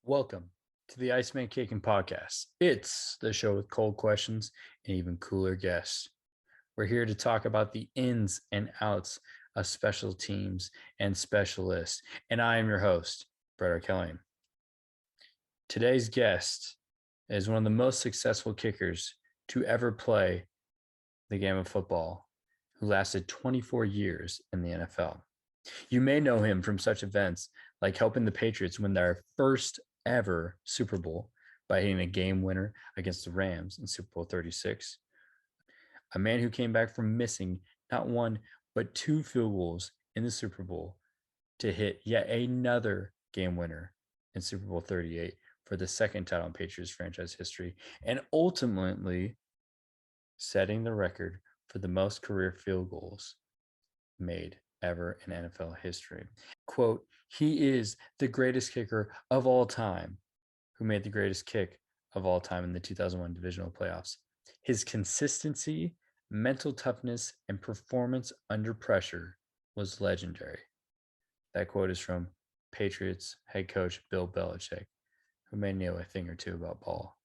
Welcome to the Iceman Kicking Podcast. It's the show with cold questions and even cooler guests. We're here to talk about the ins and outs of special teams and specialists. And I am your host, Brett Kelly. Today's guest is one of the most successful kickers to ever play the game of football, who lasted 24 years in the NFL. You may know him from such events like helping the Patriots win their first ever Super Bowl by hitting a game winner against the Rams in Super Bowl XXXVI. A man who came back from missing not one, but two field goals in the Super Bowl to hit yet another game winner in Super Bowl XXXVIII for the second title in Patriots franchise history, and ultimately setting the record for the most career field goals made ever in NFL history. Quote, he is the greatest kicker of all time who made the greatest kick of all time in the 2001 divisional playoffs. His consistency, mental toughness, and performance under pressure was legendary. That quote is from Patriots head coach Bill Belichick, who may know a thing or two about ball.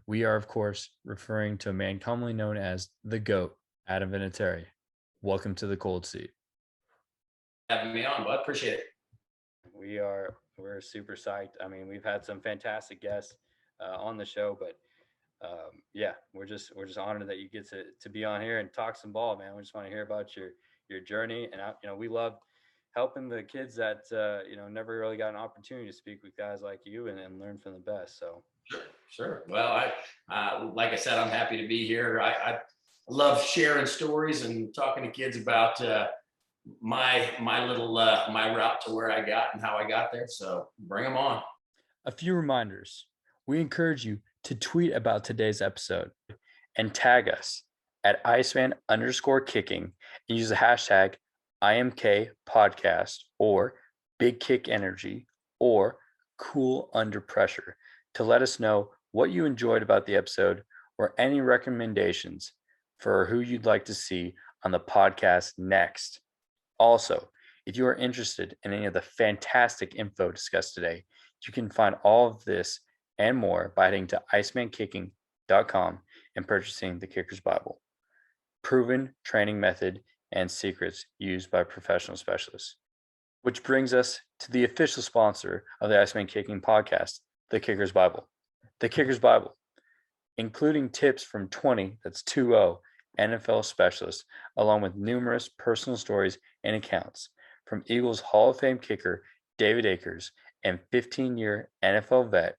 We are, of course, referring to a man commonly known as the GOAT, Adam Vinatieri. Welcome to the cold seat. Having me on, bud. Appreciate it. We're super psyched. I mean, we've had some fantastic guests on the show, but yeah, we're just honored that you get to be on here and talk some ball, man. We just want to hear about your journey, and we love helping the kids that never really got an opportunity to speak with guys like you and learn from the best. So Sure. Well, like I said, I'm happy to be here. I love sharing stories and talking to kids about my little my route to where I got and how I got there. So bring them on. a few reminders. We encourage you to tweet about today's episode and tag us at Iceman_kicking and use the hashtag IMK podcast or Big Kick Energy or Cool Under Pressure to let us know what you enjoyed about the episode or any recommendations for who you'd like to see on the podcast next. Also, if you are interested in any of the fantastic info discussed today, you can find all of this and more by heading to icemankicking.com and purchasing the Kicker's Bible. Proven training method and secrets used by professional specialists. Which brings us to the official sponsor of the Iceman Kicking podcast, the Kicker's Bible. The Kicker's Bible, including tips from 20 NFL specialists, along with numerous personal stories and accounts from Eagles Hall of Fame kicker David Akers and 15-year NFL vet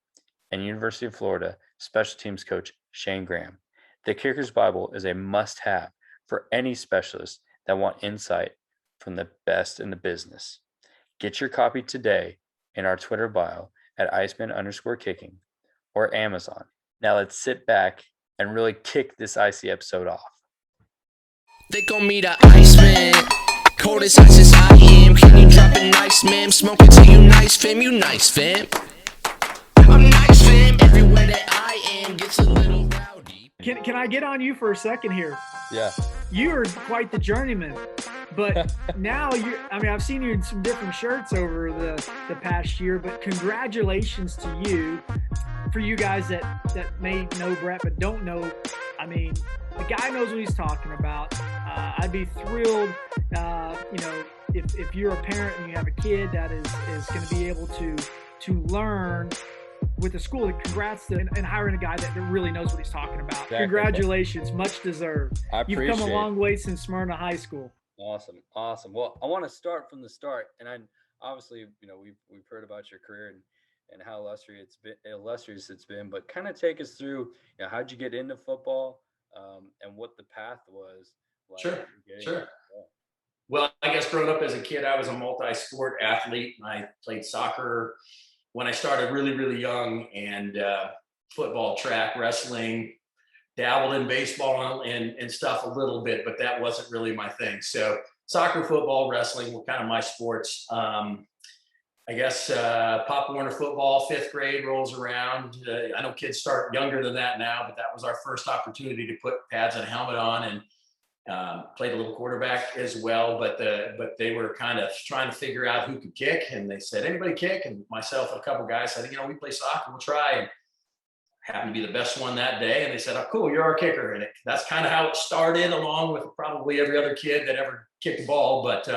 and University of Florida special teams coach Shane Graham. The Kicker's Bible is a must-have for any specialist that want insight from the best in the business. Get your copy today in our Twitter bio at Iceman_kicking or Amazon. Now let's sit back and really kick this icy episode off. They call me the Iceman, cold as ice as I am. Can you drop it nice, man? Smoke it till you nice, fam, you nice, fam. I'm nice, fam, everywhere that I am gets a little rowdy. Can I get on you for a second here? Yeah. You're quite the journeyman, but now I've seen you in some different shirts over the past year, but congratulations to you. For you guys that may know Brett but don't know, I mean, the guy knows what he's talking about. I'd be thrilled, if you're a parent and you have a kid that is going to be able to learn with the school. Congrats to and hiring a guy that really knows what he's talking about. Exactly. Congratulations, much deserved. You've come a long way since Smyrna High School. Awesome. Well, I want to start from the start, and obviously, we've heard about your career and how illustrious it's been, but kind of take us through, how'd you get into football, and what the path was like. Sure. Well, I guess growing up as a kid, I was a multi-sport athlete. I played soccer when I started really, really young, and football, track, wrestling, dabbled in baseball and stuff a little bit, but that wasn't really my thing. So soccer, football, wrestling were kind of my sports. I guess Pop Warner football, 5th grade rolls around. I know kids start younger than that now, but that was our first opportunity to put pads and a helmet on. And Played a little quarterback as well, but they were kind of trying to figure out who could kick, and they said, anybody kick? And myself and a couple guys said, we play soccer, we'll try. And happened to be the best one that day, and they said, oh, cool, you're our kicker. And that's kind of how it started, along with probably every other kid that ever kicked a ball. But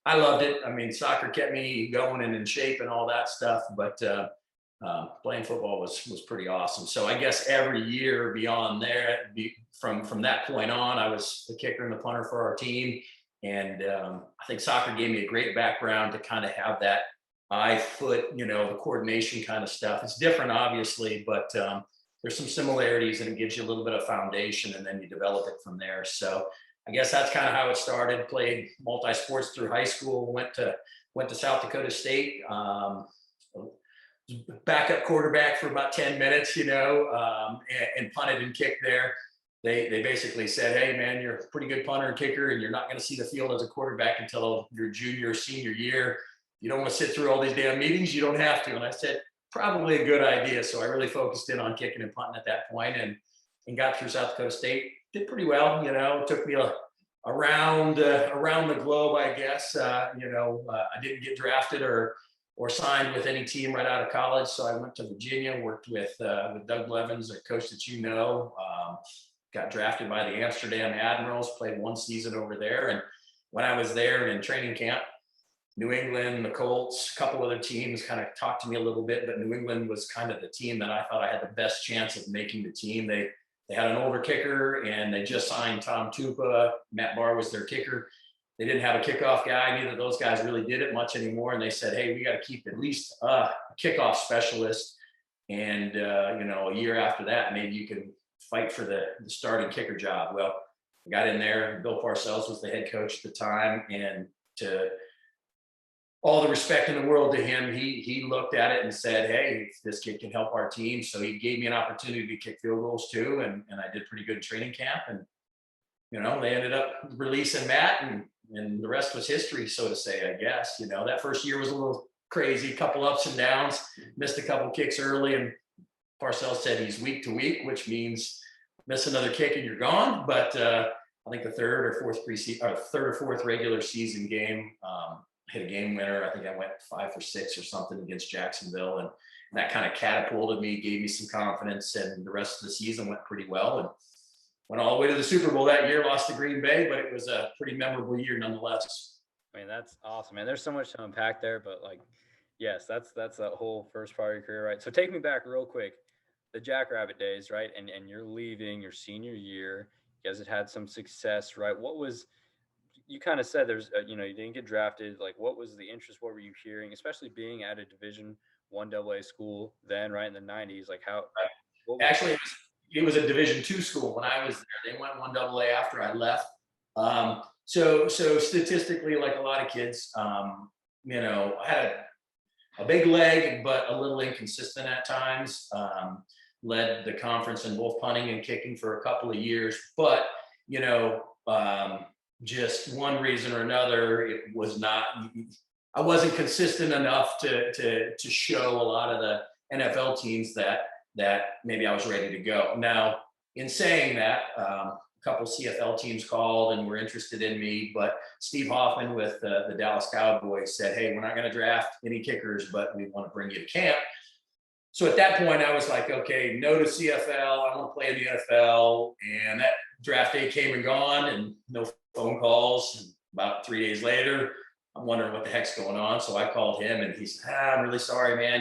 I loved it. I mean, soccer kept me going and in shape and all that stuff, but playing football was pretty awesome. So I guess every year beyond there, from that point on, I was the kicker and the punter for our team. And I think soccer gave me a great background to kind of have that eye, foot, the coordination kind of stuff. It's different, obviously, but there's some similarities, and it gives you a little bit of foundation, and then you develop it from there. So I guess that's kind of how it started. Played multi-sports through high school, went to South Dakota State, backup quarterback for about 10 minutes, and punted and kicked there. They basically said, hey, man, you're a pretty good punter and kicker, and you're not going to see the field as a quarterback until your junior or senior year. You don't want to sit through all these damn meetings. You don't have to. And I said, probably a good idea. So I really focused in on kicking and punting at that point, and got through South Dakota State. Did pretty well. It took me around the globe, I guess. I didn't get drafted or signed with any team right out of college. So I went to Virginia, worked with Doug Blevins, a coach that got drafted by the Amsterdam Admirals, played one season over there. And when I was there in training camp, New England, the Colts, a couple other teams kind of talked to me a little bit, but New England was kind of the team that I thought I had the best chance of making the team. They had an older kicker, and they just signed Tom Tupa. Matt Barr was their kicker. They didn't have a kickoff guy. Neither of those guys really did it much anymore. And they said, hey, we got to keep at least a kickoff specialist. And, a year after that, maybe you can fight for the starting kicker job. Well, I got in there. Bill Parcells was the head coach at the time. And to all the respect in the world to him, he looked at it and said, hey, this kid can help our team. So he gave me an opportunity to kick field goals too. And I did pretty good in training camp. And, they ended up releasing Matt, and the rest was history, so to say, I guess. That first year was a little crazy, a couple ups and downs, missed a couple kicks early, and Parcells said he's week to week, which means miss another kick and you're gone. But I think the third or fourth regular season game, hit a game winner. I think I went 5 for 6 or something against Jacksonville, and that kind of catapulted me, gave me some confidence, and the rest of the season went pretty well, and went all the way to the Super Bowl that year. Lost to Green Bay, but it was a pretty memorable year nonetheless. I mean, that's awesome, man. There's so much to unpack there, but yes, that's that whole first part of your career, right? So take me back real quick, the Jackrabbit days, right? And you're leaving your senior year. You guys had some success, right? What was, you kind of said there's, you didn't get drafted. What was the interest? What were you hearing, especially being at a Division I AA school then, right, in the 90s? Actually, it was a Division II school when I was there. They went 1 AA after I left. So statistically, like a lot of kids, I had a big leg, but a little inconsistent at times. Led the conference in both punting and kicking for a couple of years, but just one reason or another, I wasn't consistent enough to show a lot of the NFL teams that maybe I was ready to go. Now, in saying that, a couple CFL teams called and were interested in me, but Steve Hoffman with the Dallas Cowboys said, hey, we're not going to draft any kickers, but we want to bring you to camp. So at that point, I was like, okay, no to CFL. I want to play in the NFL. And that draft day came and gone, and no phone calls. And about 3 days later, I'm wondering what the heck's going on. So I called him, and he said, I'm really sorry, man.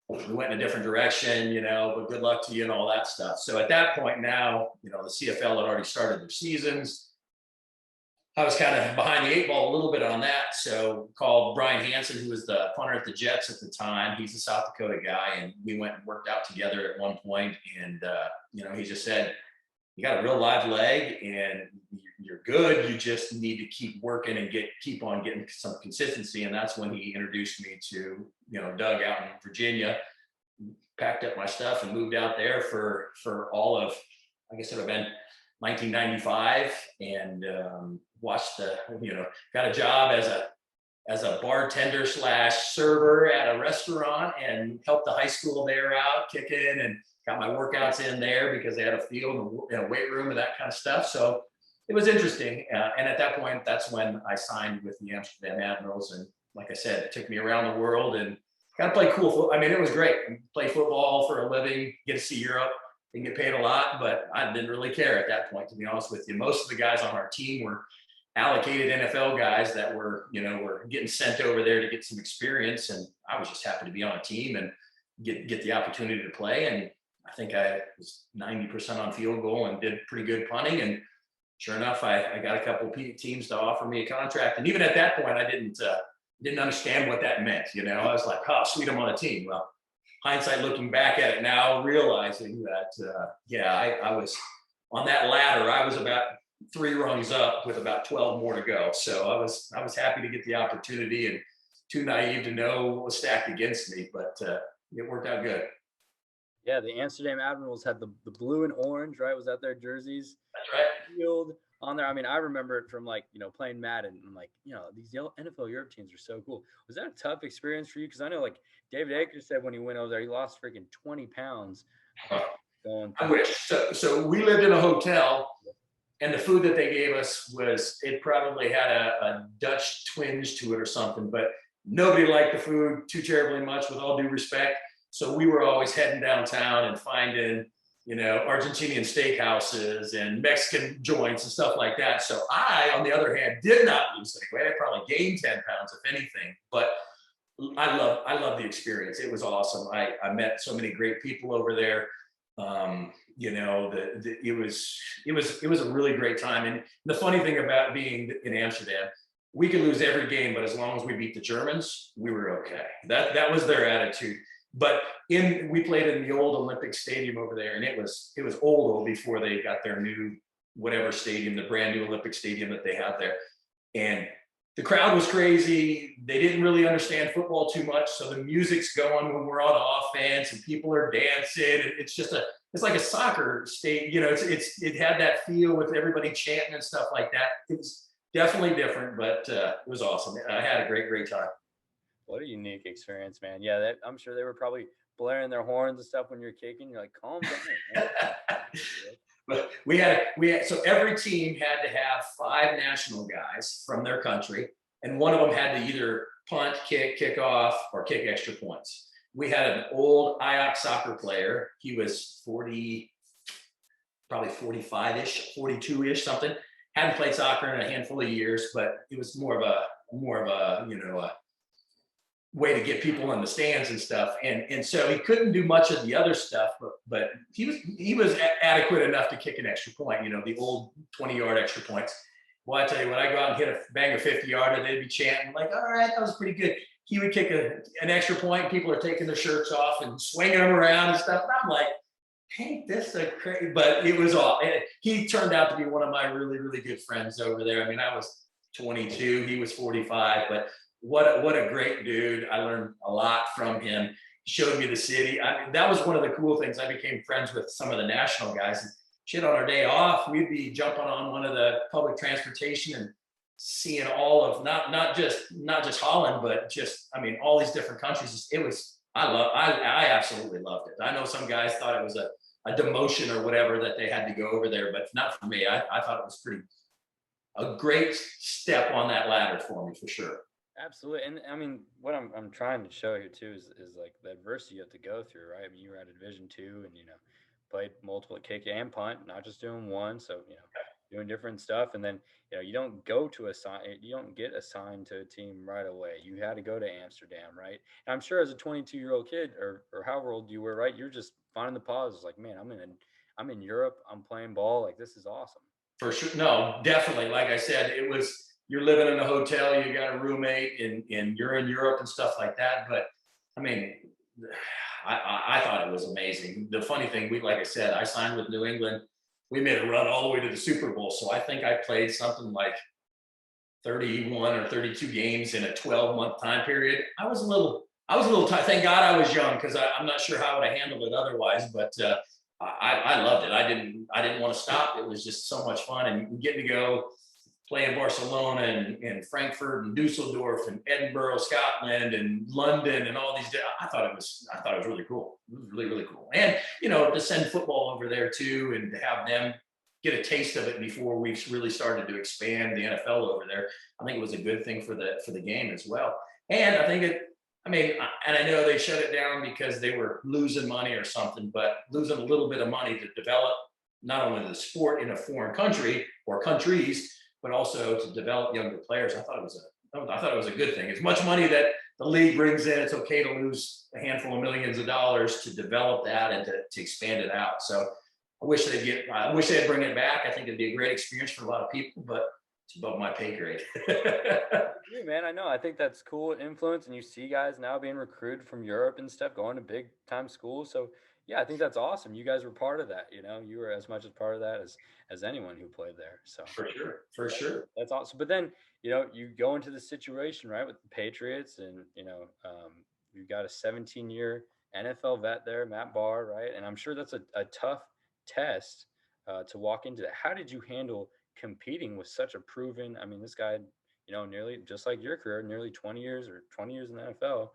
We went in a different direction, but good luck to you and all that stuff. So at that point now, the CFL had already started their seasons. I was kind of behind the 8 ball a little bit on that. So called Brian Hansen, who was the punter at the Jets at the time. He's a South Dakota guy, and we went and worked out together at one point. And, he just said, you got a real live leg and you're good. You just need to keep working and keep on getting some consistency. And that's when he introduced me to, Doug out in Virginia. Packed up my stuff and moved out there for all of, I guess it would have been 1995, and watched got a job as a as a bartender slash server at a restaurant and helped the high school there out, kicking, and got my workouts in there because they had a field and a weight room and that kind of stuff. So it was interesting. And at that point, that's when I signed with the Amsterdam Admirals. And like I said, it took me around the world and got to play cool football. I mean, it was great. Play football for a living, get to see Europe, and get paid a lot, but I didn't really care at that point, to be honest with you. Most of the guys on our team were allocated NFL guys that were getting sent over there to get some experience. And I was just happy to be on a team and get the opportunity to play. And I think I was 90% on field goal and did pretty good punting. And sure enough, I got a couple of teams to offer me a contract. And even at that point, I didn't understand what that meant. I was like, oh, sweet, I'm on a team. Well, hindsight, looking back at it now, realizing that, I was on that ladder. I was about 3 rungs up with about 12 more to go. So I was happy to get the opportunity, and too naive to know what was stacked against me, but it worked out good. Yeah, the Amsterdam Admirals had the blue and orange, right? Was that their jerseys? That's right. Field on there. I mean, I remember it from playing Madden, and these NFL Europe teams are so cool. Was that a tough experience for you? Because I know David Akers said when he went over there, he lost freaking 20 pounds. I wish. So we lived in a hotel, and the food that they gave us it probably had a Dutch twinge to it or something, but nobody liked the food too terribly much, with all due respect. So we were always heading downtown and finding, Argentinian steakhouses and Mexican joints and stuff like that. So I, on the other hand, did not lose any weight. I probably gained 10 pounds, if anything, but I love the experience. It was awesome. I met so many great people over there. It was a really great time. And the funny thing about being in Amsterdam, we could lose every game, but as long as we beat the Germans, we were okay. That was their attitude. But we played in the old Olympic Stadium over there, and it was old before they got their new whatever stadium, the brand new Olympic Stadium that they have there. And the crowd was crazy. They didn't really understand football too much, so the music's going when we're on offense, and people are dancing. It's like a soccer stadium. It had that feel with everybody chanting and stuff like that. It was definitely different, but it was awesome. I had a great time. What a unique experience, man. Yeah, I'm sure they were probably blaring their horns and stuff when you're kicking. You're like, calm down, man. But we had so every team had to have 5 national guys from their country, and one of them had to either punt, kick off, or kick extra points. We had an old Ajax soccer player. He was 40, probably 45-ish, 42-ish, something. Hadn't played soccer in a handful of years, but it was more of a way to get people in the stands and stuff. And so he couldn't do much of the other stuff, but he was adequate enough to kick an extra point, the old 20-yard extra points. Well, I tell you, when I go out and bang a 50-yarder, they'd be chanting like, all right, that was pretty good. He would kick an extra point. People are taking their shirts off and swinging them around and stuff. And I'm like, hey, this is crazy. But it was all, he turned out to be one of my really, really good friends over there. I mean, I was 22, he was 45, but what a great dude. I learned a lot from him. He showed me the city. That was one of the cool things. I became friends with some of the national guys. And shit, on our day off, we'd be jumping on one of the public transportation and seeing all of not just Holland, but just, all these different countries. I absolutely loved it. I know some guys thought it was a demotion or whatever that they had to go over there, but not for me. I thought it was a great step on that ladder for me, for sure. Absolutely. And what I'm trying to show here too is like the adversity you have to go through, right? You were at a Division II and, played multiple kick and punt, not just doing one. So, doing different stuff. And then, you don't get assigned to a team right away. You had to go to Amsterdam, right? And I'm sure as a 22-year-old kid or however old you were, right? You're just finding the pauses like, man, I'm in Europe. I'm playing ball. Like, this is awesome. For sure. No, definitely. Like I said, you're living in a hotel, you got a roommate, and you're in Europe and stuff like that. But I thought it was amazing. The funny thing, like I said, I signed with New England. We made a run all the way to the Super Bowl. So I think I played something like 31 or 32 games in a 12-month time period. I was a little tired. Thank God I was young, because I'm not sure how I would have handled it otherwise. But I loved it. I didn't want to stop. It was just so much fun, and getting to go play in Barcelona and Frankfurt and Dusseldorf and Edinburgh, Scotland and London and all these. I thought it was really cool. It was really, really cool. And, to send football over there too, and to have them get a taste of it before we really started to expand the NFL over there. I think it was a good thing for the game as well. And I think and I know they shut it down because they were losing money or something, but losing a little bit of money to develop not only the sport in a foreign country or countries, but also to develop younger players. I thought it was a good thing. As much money that the league brings in, it's okay to lose a handful of millions of dollars to develop that and to expand it out. So I wish they'd bring it back. I think it'd be a great experience for a lot of people, but it's above my pay grade. Yeah, man, I know. I think that's cool influence, and you see guys now being recruited from Europe and stuff, going to big time schools. So yeah, I think that's awesome. You guys were part of that. You were as much as part of that as anyone who played there. So for sure, that's awesome. But then you go into the situation, right, with the Patriots, and you've got a 17-year NFL vet there, Matt Barr, right? And I'm sure that's a tough test to walk into that. How did you handle competing with such a proven, this guy, nearly just like your career, nearly 20 years in the NFL.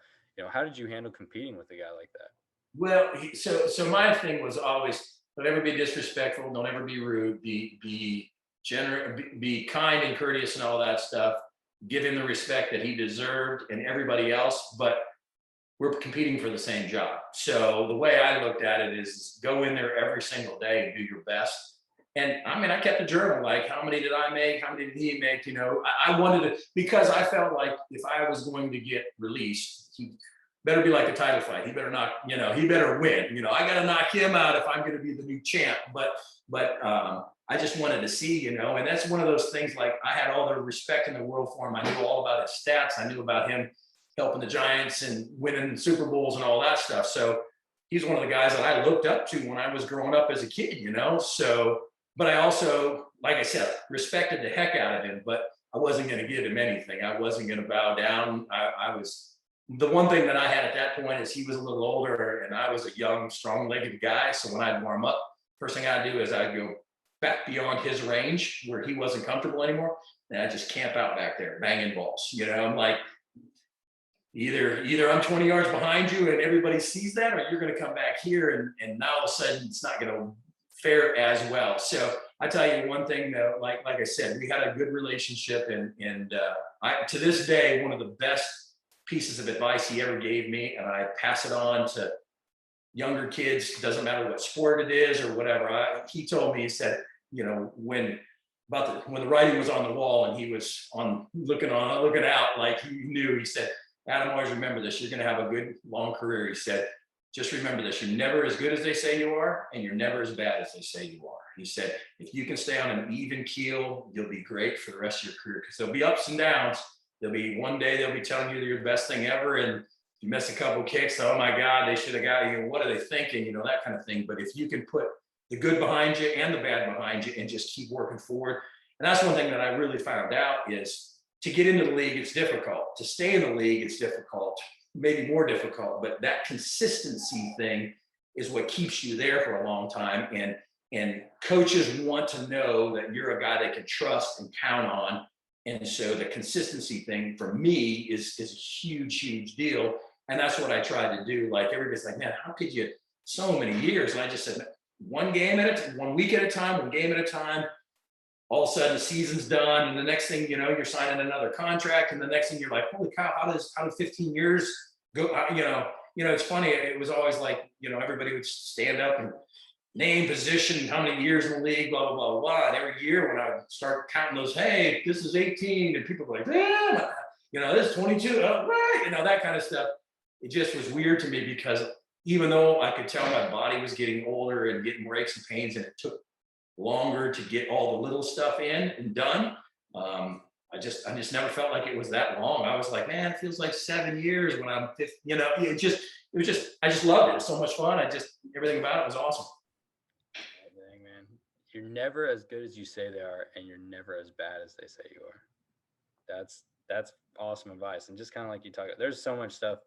How did you handle competing with a guy like that? Well, so my thing was always, don't ever be disrespectful, don't ever be rude, be kind and courteous and all that stuff. Give him the respect that he deserved and everybody else, but we're competing for the same job. So the way I looked at it is go in there every single day and do your best. And I kept a journal, like how many did I make? How many did he make? I wanted to, because I felt like if I was going to get released, he better be like a title fight. He better not, he better win. I got to knock him out if I'm going to be the new champ. But I just wanted to see, and that's one of those things, like I had all the respect in the world for him. I knew all about his stats. I knew about him helping the Giants and winning Super Bowls and all that stuff. So he's one of the guys that I looked up to when I was growing up as a kid, so, but I also, like I said, respected the heck out of him, but I wasn't going to give him anything. I wasn't going to bow down. I was, the one thing that I had at that point is he was a little older and I was a young, strong-legged guy. So when I'd warm up, first thing I'd do is I'd go back beyond his range where he wasn't comfortable anymore. And I'd just camp out back there, banging balls. I'm like, either I'm 20 yards behind you and everybody sees that, or you're going to come back here and now all of a sudden it's not going to fare as well. So I tell you one thing though, like I said, we had a good relationship, and I, to this day, one of the best pieces of advice he ever gave me, and I pass it on to younger kids, doesn't matter what sport it is or whatever. He told me, he said, when the writing was on the wall and he was looking out, like he knew, he said, Adam, always remember this. You're going to have a good long career. He said, just remember this. You're never as good as they say you are, and you're never as bad as they say you are. He said, if you can stay on an even keel, you'll be great for the rest of your career, because there'll be ups and downs. There'll be one day they'll be telling you you're the best thing ever, and you miss a couple kicks, oh my God, they should have got you. What are they thinking? That kind of thing. But if you can put the good behind you and the bad behind you and just keep working forward. And that's one thing that I really found out is to get into the league, it's difficult. To stay in the league, it's difficult, maybe more difficult, but that consistency thing is what keeps you there for a long time. And coaches want to know that you're a guy they can trust and count on. And so the consistency thing for me is a huge, huge deal. And that's what I tried to do. Like everybody's like, man, how could you, so many years? And I just said, one week at a time, one game at a time. All of a sudden the season's done, and the next thing you're signing another contract, and the next thing you're like, holy cow, how did 15 years go? It's funny. It was always like, everybody would stand up and name, position, how many years in the league, blah, blah, blah, blah. And every year when I would start counting those, hey, this is 18, and people were like, this is 22, right? That kind of stuff. It just was weird to me, because even though I could tell my body was getting older and getting more aches and pains, and it took longer to get all the little stuff in and done, I just never felt like it was that long. I was like, man, it feels like 7 years when I'm 50. I just loved it. It was so much fun. Everything about it was awesome. Dang, man, you're never as good as you say they are, and you're never as bad as they say you are. That's awesome advice. And just kind of like you talk, there's so much stuff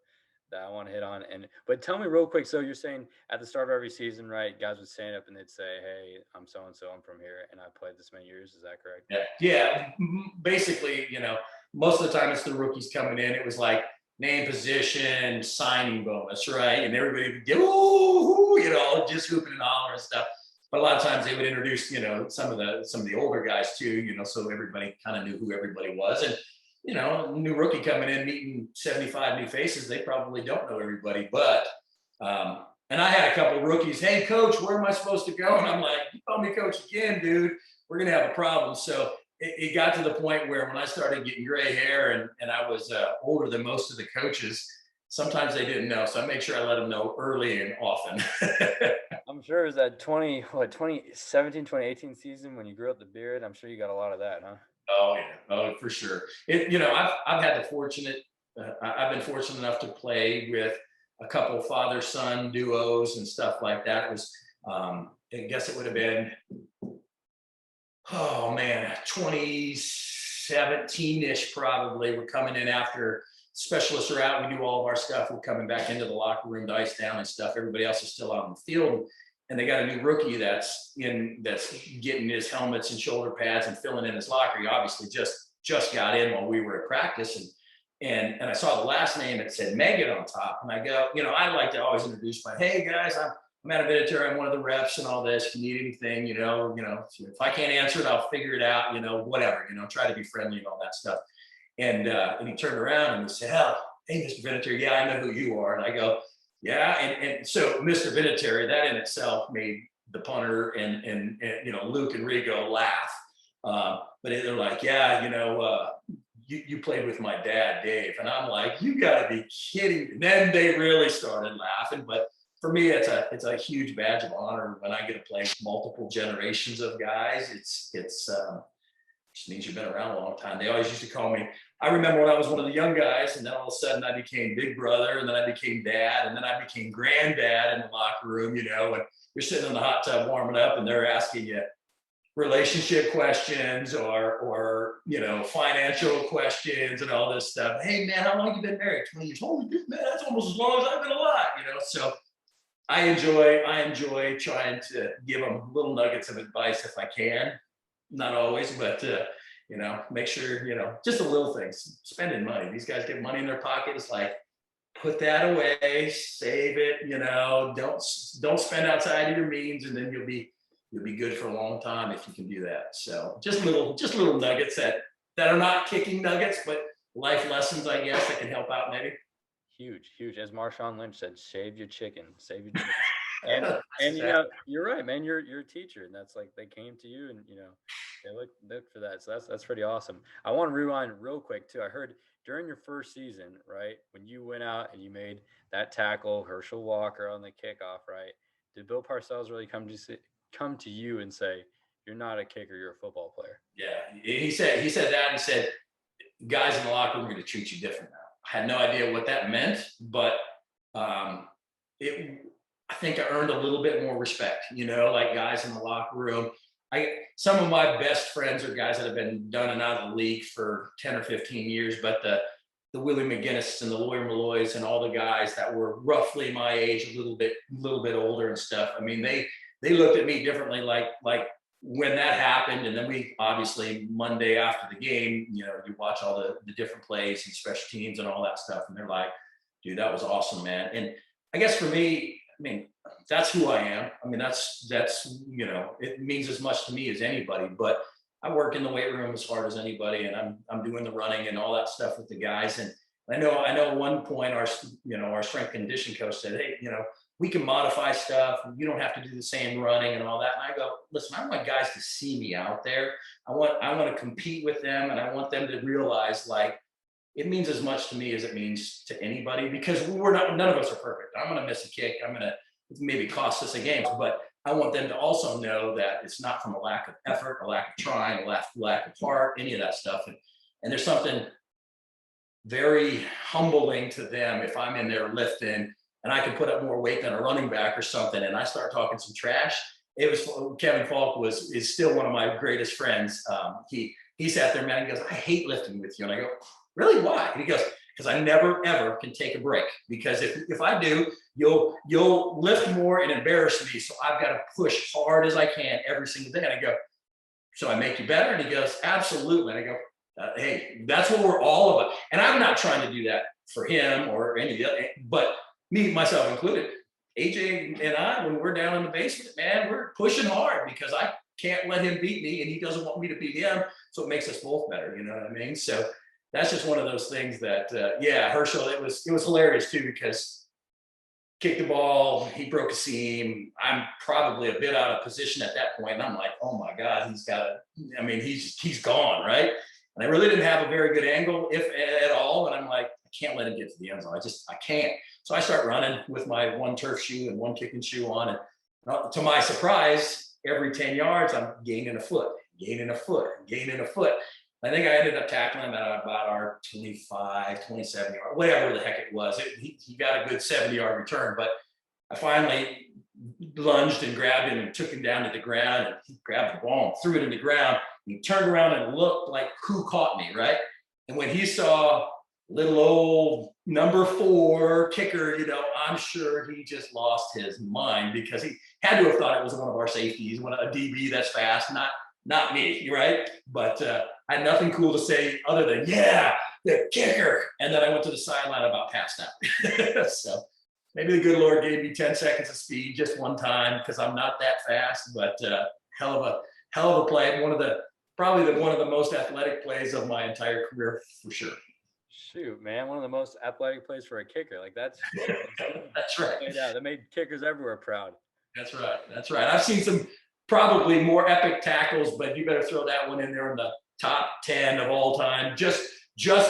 that I want to hit on. But tell me real quick. So you're saying at the start of every season, right? Guys would stand up and they'd say, "Hey, I'm so and so. I'm from here, and I played this many years." Is that correct? Yeah. Basically, most of the time it's the rookies coming in. It was like name, position, signing bonus, right? And everybody would get just hooping and hollering and stuff. But a lot of times they would introduce, some of the older guys too, so everybody kind of knew who everybody was. And new rookie coming in, meeting 75 new faces, they probably don't know everybody. But and I had a couple of rookies, "Hey, coach, where am I supposed to go?" And I'm like, "You call me coach again, dude, we're gonna have a problem." So it got to the point where when I started getting gray hair and I was older than most of the coaches, sometimes they didn't know. So I make sure I let them know early and often. I'm sure it was that 2017, 2018 season when you grew up the beard. I'm sure you got a lot of that, huh? Oh yeah, oh for sure. I've had the fortunate. I've been fortunate enough to play with a couple father-son duos and stuff like that. It was, I guess it would have been, 2017-ish probably. We're coming in after specialists are out. We do all of our stuff. We're coming back into the locker room to ice down and stuff. Everybody else is still out on the field. And they got a new rookie that's getting his helmets and shoulder pads and filling in his locker. He obviously just got in while we were at practice. And I saw the last name, it said Megan on top. And I go, I like to always introduce "Hey guys, I'm Adam Vinatieri, I'm one of the reps and all this. If you need anything, if I can't answer it, I'll figure it out, whatever, try to be friendly and all that stuff." And he turned around and he said, "Hey, Mr. Vinatieri, yeah, I know who you are." And I go, "Yeah." And so Mr. Vinatieri, that in itself made the punter and Luke and Rigo laugh. But they're like, "Yeah, you played with my dad, Dave." And I'm like, "You gotta be kidding." And then they really started laughing. But for me, it's a huge badge of honor when I get to play with multiple generations of guys. It's just means you've been around a long time. They always used to call me, I remember when I was one of the young guys, and then all of a sudden I became big brother, and then I became dad, and then I became granddad in the locker room, and you're sitting in the hot tub warming up and they're asking you relationship questions or financial questions and all this stuff. "Hey man, how long have you been married?" 20 years. "Holy man, that's almost as long as I've been alive." So I enjoy trying to give them little nuggets of advice if I can. Not always, but make sure, just the little things. Spending money. These guys get money in their pocket. It's like, put that away, save it, don't spend outside of your means, and then you'll be good for a long time if you can do that. So just little nuggets that are not kicking nuggets, but life lessons, I guess, that can help out maybe. Huge. As Marshawn Lynch said, "Save your chicken, save your chicken." And you're right, man. You're a teacher, and that's like they came to you, and they look for that. So that's pretty awesome. I want to rewind real quick too. I heard during your first season, right, when you went out and you made that tackle, Herschel Walker on the kickoff, right? Did Bill Parcells really come to you and say, "You're not a kicker, you're a football player"? Yeah, he said that. He said, "Guys in the locker room are going to treat you different now." I had no idea what that meant, but I think I earned a little bit more respect, like guys in the locker room. Some of my best friends are guys that have been done and out of the league for 10 or 15 years, but the Willie McGinnis and the Lawyer Malloys and all the guys that were roughly my age, a little bit older and stuff. I mean, they looked at me differently, like when that happened. And then we obviously Monday after the game, you watch all the different plays and special teams and all that stuff. And they're like, "Dude, that was awesome, man." And I guess for me, that's who I am. That's it means as much to me as anybody, but I work in the weight room as hard as anybody, and I'm doing the running and all that stuff with the guys. And I know at one point our strength condition coach said, "Hey, we can modify stuff. You don't have to do the same running and all that." And I go, "Listen, I want guys to see me out there. I want to compete with them, and I want them to realize like it means as much to me as it means to anybody, because none of us are perfect. I'm going to miss a kick. I'm going to maybe cost us a game, but I want them to also know that it's not from a lack of effort, a lack of trying, a lack of heart, any of that stuff. And there's something very humbling to them if I'm in there lifting and I can put up more weight than a running back or something, and I start talking some trash. Kevin Falk is still one of my greatest friends. He sat there, man, he goes, "I hate lifting with you." And I go, "Really? Why?" And he goes, because I never ever can take a break, because if I do, you'll lift more and embarrass me. So I've got to push hard as I can every single day. And I go, so I make you better? And he goes, absolutely. And I go, hey, that's what we're all about. And I'm not trying to do that for him or any of the other, but me, myself included. AJ and I, when we're down in the basement, man, we're pushing hard because I can't let him beat me and he doesn't want me to beat him. So it makes us both better. You know what I mean? So that's just one of those things that, yeah, Herschel, it was hilarious too, because kicked the ball, he broke a seam. I'm probably a bit out of position at that point. And I'm like, oh my God, he's gone, right? And I really didn't have a very good angle, if at all. And I'm like, I can't let him get to the end zone. I can't. So I start running with my one turf shoe and one kicking shoe on. And to my surprise, every 10 yards, I'm gaining a foot. I think I ended up tackling him at about our 25, 27 yard, whatever the heck it was. He got a good 70-yard return, but I finally lunged and grabbed him and took him down to the ground, and he grabbed the ball and threw it in the ground. He turned around and looked like, who caught me, right? And when he saw little old number 4 kicker, I'm sure he just lost his mind, because he had to have thought it was one of our safeties, a DB that's fast, not me, right? But I had nothing cool to say other than, yeah, the kicker. And then I went to the sideline about passed out. So maybe the good Lord gave me 10 seconds of speed just one time, because I'm not that fast, but hell of a play. Probably one of the most athletic plays of my entire career, for sure. Shoot, man, one of the most athletic plays for a kicker. Like that's that's right. That made kickers everywhere proud. That's right. I've seen some probably more epic tackles, but you better throw that one in there in the top 10 of all time, just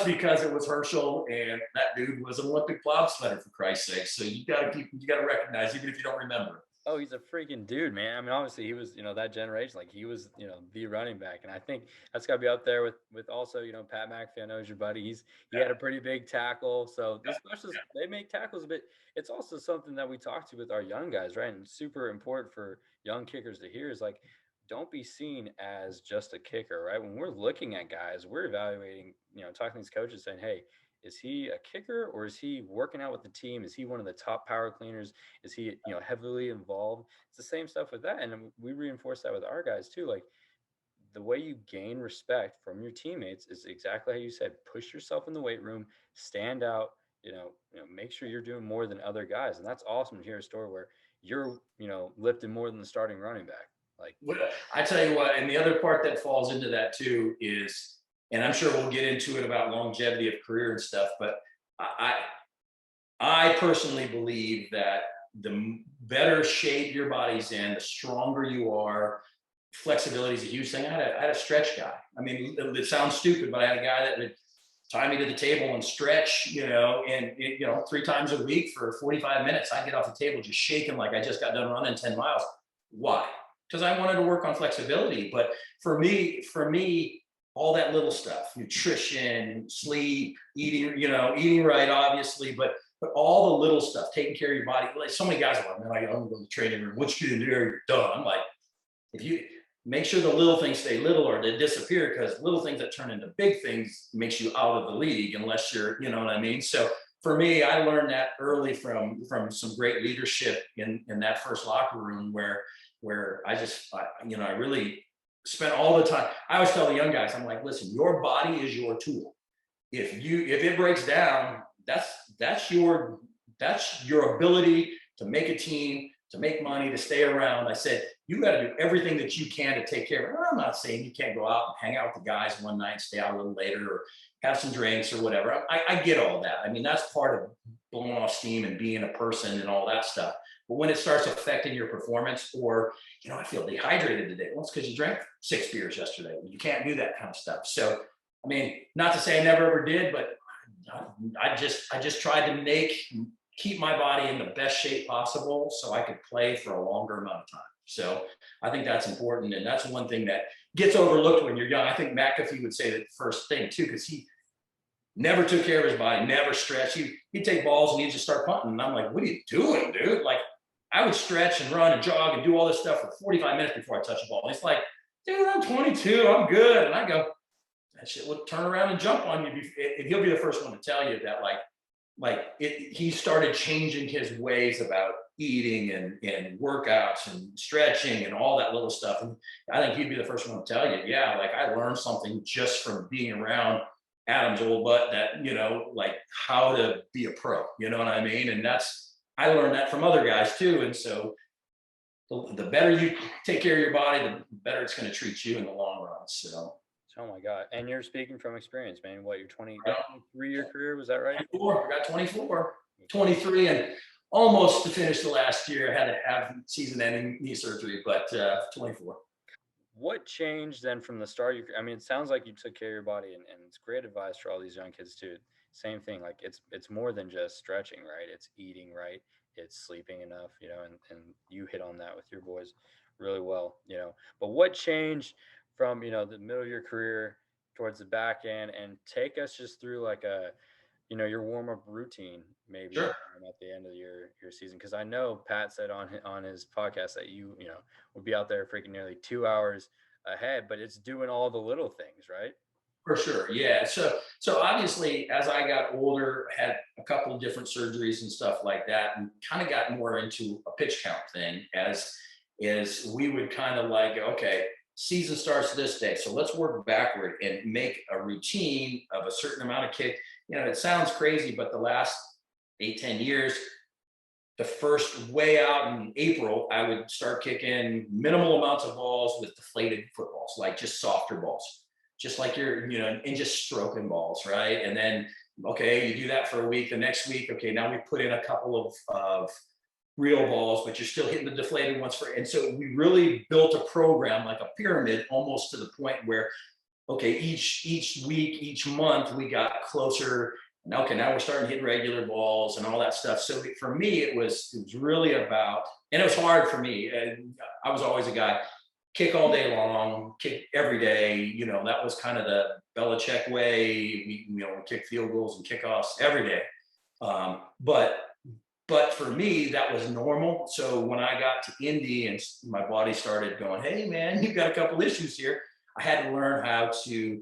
because it was Herschel, and that dude was an Olympic bobsledder, for Christ's sake. So you got to recognize, even if you don't remember. Oh, he's a freaking dude, man. I mean, obviously he was, that generation, like he was, the running back. And I think that's got to be up there with also, Pat McAfee. I know is your buddy. He had a pretty big tackle. So these specialists, they make tackles, but it's also something that we talk to with our young guys, right? And super important for young kickers to hear is like, don't be seen as just a kicker, right? When we're looking at guys, we're evaluating, talking to these coaches saying, hey, is he a kicker, or is he working out with the team? Is he one of the top power cleaners? Is he, heavily involved? It's the same stuff with that. And we reinforce that with our guys too. Like the way you gain respect from your teammates is exactly how you said, push yourself in the weight room, stand out, make sure you're doing more than other guys. And that's awesome to hear a story where you're, lifting more than the starting running back. Like, I tell you what, and the other part that falls into that too is, and I'm sure we'll get into it about longevity of career and stuff, but I personally believe that the better shape your body's in, the stronger you are. Flexibility is a huge thing. I had a stretch guy. I mean, it sounds stupid, but I had a guy that would tie me to the table and stretch, and 3 times a week for 45 minutes. I'd get off the table just shaking like I just got done running 10 miles. Why? Because I wanted to work on flexibility. But for me, all that little stuff, nutrition, sleep, eating right, obviously, but all the little stuff, taking care of your body. Like so many guys are like, man, I don't go to the training room. Once you get in there, you're done. I'm like, if you make sure the little things stay little or they disappear, because little things that turn into big things makes you out of the league unless you're, you know what I mean? So for me, I learned that early from some great leadership in that first locker room where I really spent all the time. I always tell the young guys, I'm like, listen, your body is your tool. If it breaks down, that's your ability to make a team, to make money, to stay around. I said, you got to do everything that you can to take care of it. I'm not saying you can't go out and hang out with the guys one night, stay out a little later, or have some drinks or whatever. I get all that. I mean, that's part of blowing off steam and being a person and all that stuff. But when it starts affecting your performance, or, I feel dehydrated today. Well, it's because you drank 6 beers yesterday. You can't do that kind of stuff. So, I mean, not to say I never ever did, but I just tried to keep my body in the best shape possible so I could play for a longer amount of time. So I think that's important. And that's one thing that gets overlooked when you're young. I think McAfee would say that first thing too, because he never took care of his body, never stretched. He'd take balls and he'd just start punting. And I'm like, what are you doing, dude? Like, I would stretch and run and jog and do all this stuff for 45 minutes before I touch the ball. And it's like, dude, I'm 22, I'm good. And I go, shit will turn around and jump on you. And he'll be the first one to tell you that he started changing his ways about eating and workouts and stretching and all that little stuff. And I think he'd be the first one to tell you, yeah, like I learned something just from being around Adam's old butt that, like how to be a pro, you know what I mean? And I learned that from other guys too. And so the better you take care of your body, the better it's going to treat you in the long run. So. Oh my God. And you're speaking from experience, man. What, your 23-year career, was that right? 24. I got 24, 23, and almost to finish the last year. I had to have season-ending knee surgery, but 24. What changed then from the start? I mean, it sounds like you took care of your body, and it's great advice for all these young kids too. Same thing, like it's more than just stretching, right? It's eating right, it's sleeping enough, and you hit on that with your boys really well, But what changed from the middle of your career towards the back end, and take us just through like your warm-up routine maybe. Sure. At the end of your season, because I know Pat said on his podcast that you would be out there freaking nearly 2 hours ahead, but it's doing all the little things, right? For sure, yeah. So obviously, as I got older, had a couple of different surgeries and stuff like that, and kind of got more into a pitch count thing. As we would kind of like, okay, season starts this day, so let's work backward and make a routine of a certain amount of kick. It sounds crazy, but the last 8-10 years, the first way out in April, I would start kicking minimal amounts of balls with deflated footballs, like just softer balls, just like and just stroking balls, right? And then, okay, you do that for a week. The next week, okay, now we put in a couple of real balls, but you're still hitting the deflated ones and so we really built a program like a pyramid, almost to the point where, okay, each week, each month, we got closer. And okay, now we're starting to hit regular balls and all that stuff. So for me, it was really about, and it was hard for me. And I was always a guy, kick all day long, kick every day. That was kind of the Belichick way. We kick field goals and kickoffs every day. But for me, that was normal. So when I got to Indy and my body started going, hey man, you've got a couple issues here, I had to learn how to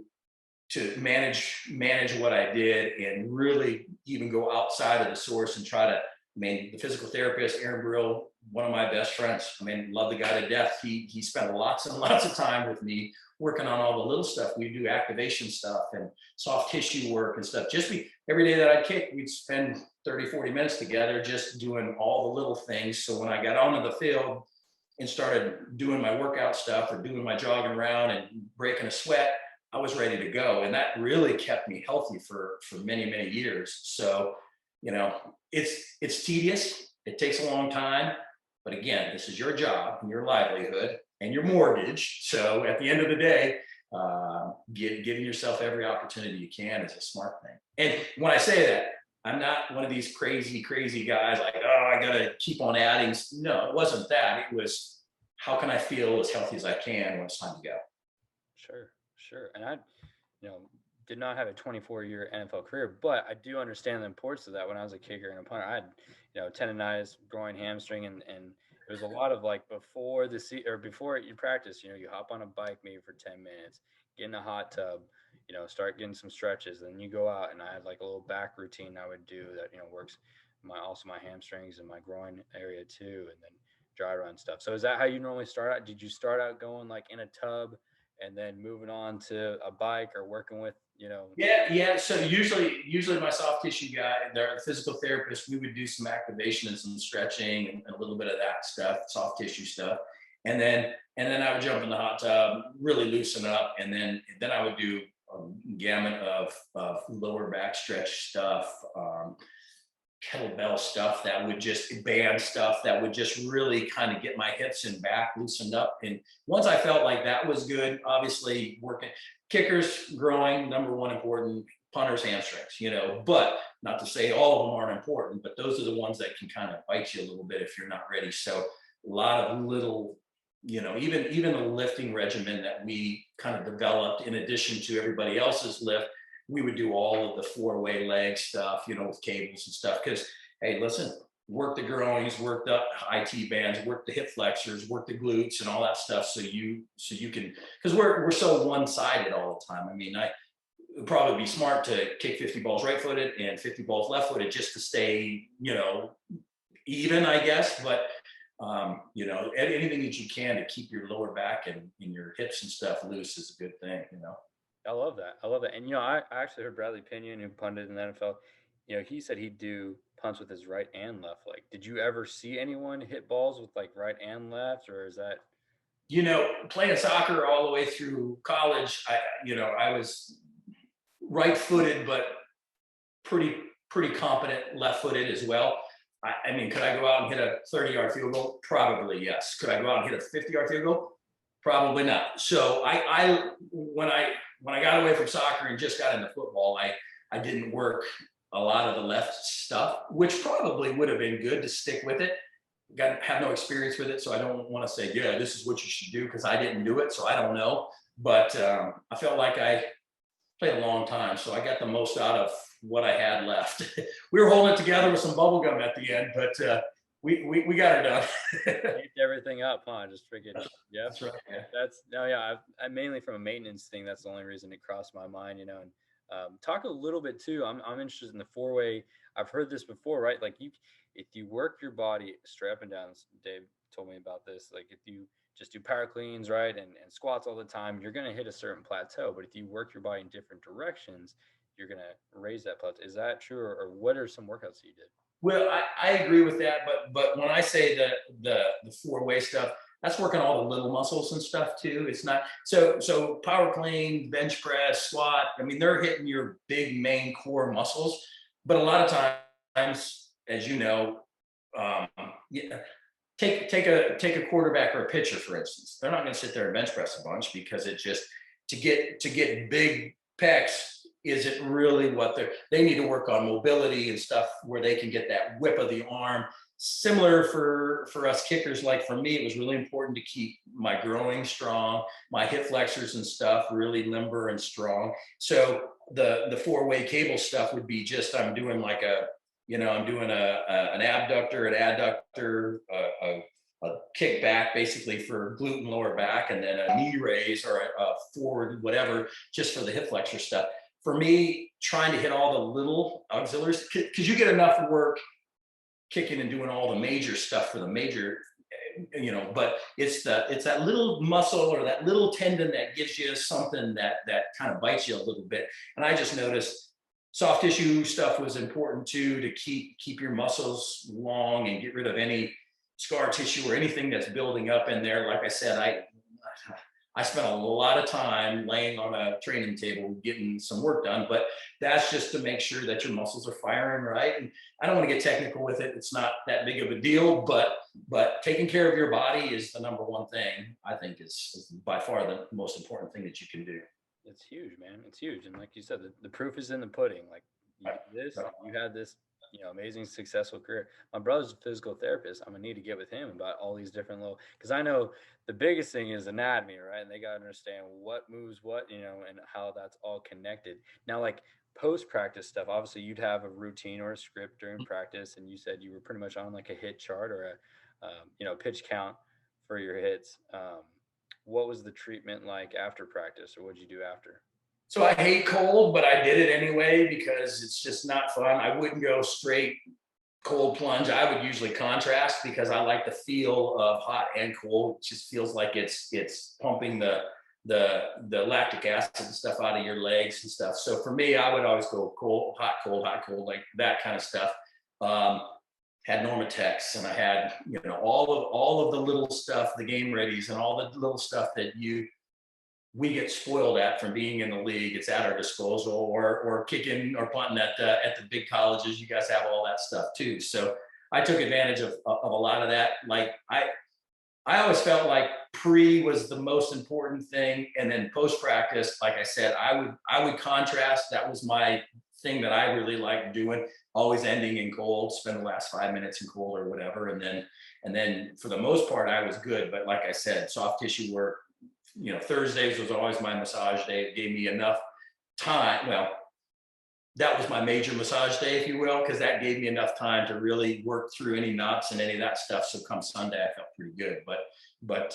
manage what I did and really even go outside of the source and try to, the physical therapist, Aaron Brill, one of my best friends, love the guy to death. He spent lots and lots of time with me working on all the little stuff. We do activation stuff and soft tissue work and stuff. Every day that I kick, we'd spend 30, 40 minutes together, just doing all the little things. So when I got onto the field and started doing my workout stuff or doing my jogging around and breaking a sweat, I was ready to go. And that really kept me healthy for many, many years. So, it's tedious. It takes a long time. But again, this is your job and your livelihood and your mortgage. So at the end of the day, giving yourself every opportunity you can is a smart thing. And when I say that, I'm not one of these crazy guys like, oh, I got to keep on adding. No, it wasn't that. It was, how can I feel as healthy as I can when it's time to go? Sure. And I, did not have a 24-year NFL career, but I do understand the importance of that. When I was a kicker and a punter, I had, tendonitis, groin, hamstring, and it was a lot of like before you practice, you hop on a bike maybe for 10 minutes, get in a hot tub, start getting some stretches, then you go out, and I had like a little back routine I would do that, works also my hamstrings and my groin area too, and then dry run stuff. So is that how you normally start out? Did you start out going like in a tub and then moving on to a bike or working with, Yeah. So usually my soft tissue guy, their physical therapist, we would do some activation and some stretching and a little bit of that stuff, soft tissue stuff. And then I would jump in the hot tub, really loosen up. And then I would do a gamut of lower back stretch stuff, kettlebell stuff that would just band stuff that would just really kind of get my hips and back loosened up. And once I felt like that was good, obviously working kickers, growing, number one important, punters, hamstrings, but not to say all of them aren't important, but those are the ones that can kind of bite you a little bit if you're not ready. So a lot of little, even the lifting regimen that we kind of developed in addition to everybody else's lift, we would do all of the 4-way leg stuff, with cables and stuff. Because, hey, listen, work the groins, work the IT bands, work the hip flexors, work the glutes and all that stuff. So you can, because we're so one-sided all the time. would probably be smart to kick 50 balls right-footed and 50 balls left-footed just to stay, even, I guess. But, anything that you can to keep your lower back and your hips and stuff loose is a good thing, I love that. I love that. And I actually heard Bradley Pinion, who punted in the NFL. He said he'd do punts with his right and left leg. Did you ever see anyone hit balls with like right and left, or is that? Playing soccer all the way through college, I was right-footed, but pretty competent left-footed as well. I mean, could I go out and hit a 30-yard field goal? Probably yes. Could I go out and hit a 50-yard field goal? Probably not. So when I got away from soccer and just got into football, I didn't work a lot of the left stuff, which probably would have been good to stick with it. Have no experience with it, so I don't want to say, yeah, this is what you should do, because I didn't do it, so I don't know. But I felt like I played a long time, so I got the most out of what I had left. We were holding it together with some bubble gum at the end, but we got it done. Taped everything up, huh? Just freaking, yeah. That's right. Yeah. I mainly from a maintenance thing. That's the only reason it crossed my mind, And talk a little bit too. I'm interested in the 4-way. I've heard this before, right? Like if you work your body straight up and down, Dave told me about this. Like if you just do power cleans, right, and squats all the time, you're going to hit a certain plateau. But if you work your body in different directions, you're going to raise that plateau. Is that true, or what are some workouts that you did? Well, I agree with that, but when I say the 4-way stuff, that's working all the little muscles and stuff too. It's not so power clean, bench press, squat. I mean, they're hitting your big main core muscles, but a lot of times, as you know, take a quarterback or a pitcher, for instance. They're not going to sit there and bench press a bunch, because it just to get big pecs isn't really what they need to work on mobility and stuff where they can get that whip of the arm. Similar for us kickers, like for me, it was really important to keep my groin strong, my hip flexors and stuff really limber and strong. So the 4-way cable stuff would be just, I'm doing like I'm doing an abductor, an adductor, a kickback basically for glute and lower back, and then a knee raise or a forward, whatever, just for the hip flexor stuff. For me, trying to hit all the little auxiliaries, because you get enough work kicking and doing all the major stuff for the major, but it's that little muscle or that little tendon that gives you something that kind of bites you a little bit. And I just noticed soft tissue stuff was important too, to keep your muscles long and get rid of any scar tissue or anything that's building up in there. Like I said, I spent a lot of time laying on a training table getting some work done, but that's just to make sure that your muscles are firing right. And I don't want to get technical with it. It's not that big of a deal, but taking care of your body is the number one thing I think is by far the most important thing that you can do. It's huge, man. It's huge. And like you said, the proof is in the pudding. Like you had this, amazing, successful career. My brother's a physical therapist. I'm gonna need to get with him about all these different because I know the biggest thing is anatomy, right? And they gotta understand what moves what, and how that's all connected. Now, like post-practice stuff, obviously you'd have a routine or a script during practice, and you said you were pretty much on like a hit chart or a pitch count for your hits. What was the treatment like after practice, or what'd you do after? So I hate cold, but I did it anyway because it's just not fun. I wouldn't go straight cold plunge. I would usually contrast because I like the feel of hot and cold. It just feels like it's pumping the lactic acid and stuff out of your legs and stuff. So for me, I would always go cold, hot, cold, like that kind of stuff. Had Normatex, and I had all of the little stuff, the game readies, and all the little stuff that we get spoiled at from being in the league. It's at our disposal, or kicking or punting at the big colleges. You guys have all that stuff too. So I took advantage of a lot of that. Like I always felt like pre was the most important thing, and then post practice, like I said, I would contrast. That was my thing that I really liked doing. Always ending in cold, spend the last 5 minutes in cold or whatever, and then for the most part I was good. But like I said, soft tissue work. Thursdays was always my massage day. It gave me enough time. Well, that was my major massage day, if you will, because that gave me enough time to really work through any knots and any of that stuff. So come Sunday, I felt pretty good. But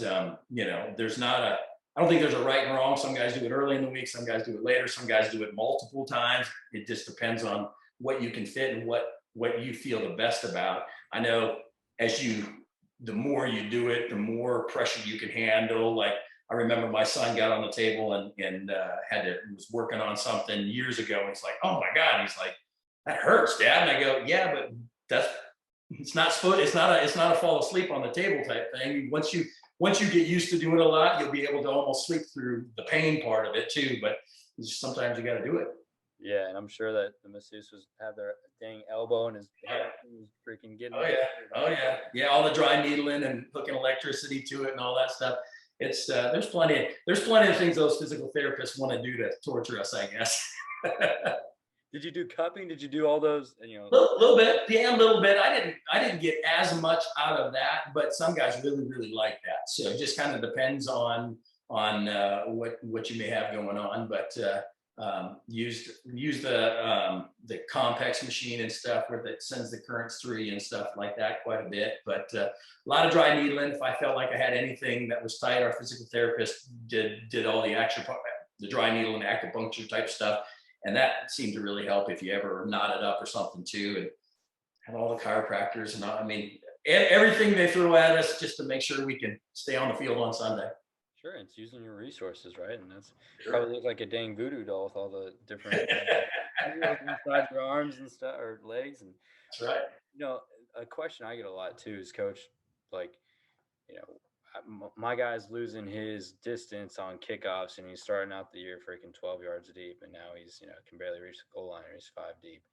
there's not I don't think there's a right and wrong. Some guys do it early in the week. Some guys do it later. Some guys do it multiple times. It just depends on what you can fit and what you feel the best about. I know the more you do it, the more pressure you can handle. Like, I remember my son got on the table and was working on something years ago. And he's like, "Oh my God." He's like, "That hurts, Dad." And I go, "Yeah, but it's not a fall asleep on the table type thing. Once you get used to doing it a lot, you'll be able to almost sleep through the pain part of it too. But sometimes you got to do it." Yeah, and I'm sure that the masseuse have their dang elbow in his head and was freaking getting. Oh yeah. All the dry needling and hooking electricity to it and all that stuff. It's there's plenty of things those physical therapists want to do to torture us, I guess. Did you do cupping? Did you do all those? You know, a little bit. Yeah, a little bit. I didn't get as much out of that, but some guys really, really like that. So it just kind of depends on what you may have going on. But use the Compex machine and stuff where that sends the currents through and stuff like that quite a bit. But a lot of dry needling. If I felt like I had anything that was tight, our physical therapist did all the dry needle and acupuncture type stuff. And that seemed to really help if you ever knotted up or something too. And have all the chiropractors and everything they throw at us just to make sure we can stay on the field on Sunday. Sure, it's using your resources, right? And that's probably looks like a dang voodoo doll with all the different inside your arms and stuff or legs. And that's right. You know, a question I get a lot too is, Coach, like, you know, my guy's losing his distance on kickoffs, and he's starting out the year freaking 12 yards deep, and now he's, you know, can barely reach the goal line, or he's 5 deep.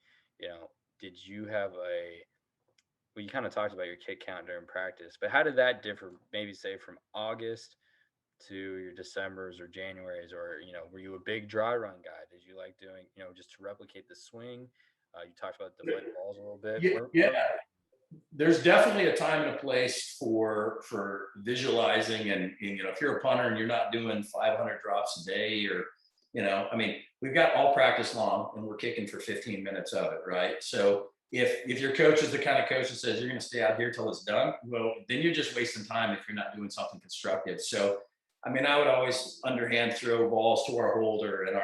You know, did you have well, you kind of talked about your kick count during practice, but how did that differ, maybe say from August to your Decembers or Januaries, or, you know, were you a big dry run guy? Did you like doing, you know, just to replicate the swing? You talked about deflating balls a little bit. Yeah. There's definitely a time and a place for visualizing, and you know, if you're a punter and you're not doing 500 drops a day, or, you know, we've got all practice long and we're kicking for 15 minutes of it, right? So if your coach is the kind of coach that says you're going to stay out here till it's done, well, then you're just wasting time if you're not doing something constructive. So I would always underhand throw balls to our holder and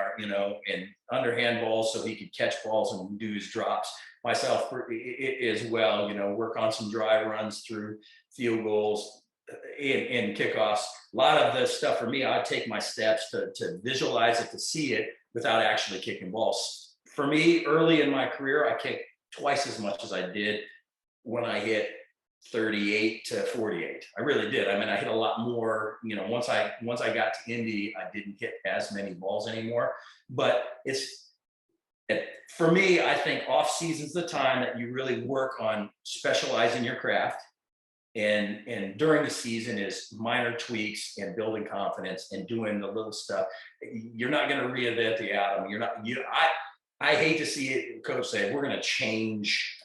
and underhand balls so he could catch balls and do his drops. Myself as well, you know, work on some dry runs through field goals in kickoffs. A lot of the stuff for me, I'd take my steps to visualize it, to see it without actually kicking balls. For me, early in my career, I kicked twice as much as I did when I hit 38 to 48. I really did. I hit a lot more, you know, once I got to Indy, I didn't hit as many balls anymore. But for me, I think off season's the time that you really work on specializing your craft. And during the season is minor tweaks and building confidence and doing the little stuff. You're not going to reinvent the atom. I hate to see it, coach say, we're going to change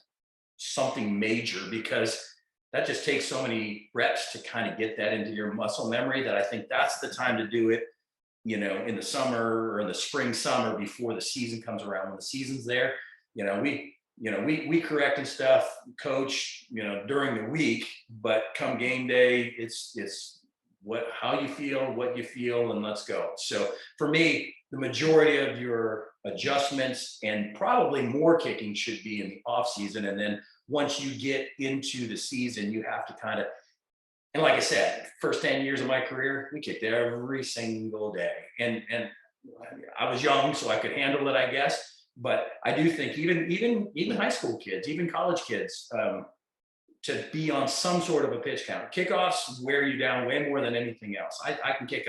something major, because that just takes so many reps to kind of get that into your muscle memory, that I think that's the time to do it, you know, in the summer or in the spring, summer, before the season comes around. When the season's there, we correct and stuff, coach, you know, during the week, but come game day, it's how you feel, what you feel, and let's go. So for me, the majority of your adjustments and probably more kicking should be in the off season. And then once you get into the season, you have to kind of, and like I said, first 10 years of my career, we kicked every single day. And I was young, so I could handle it, I guess. But I do think even high school kids, even college kids, to be on some sort of a pitch count. Kickoffs wear you down way more than anything else. I can kick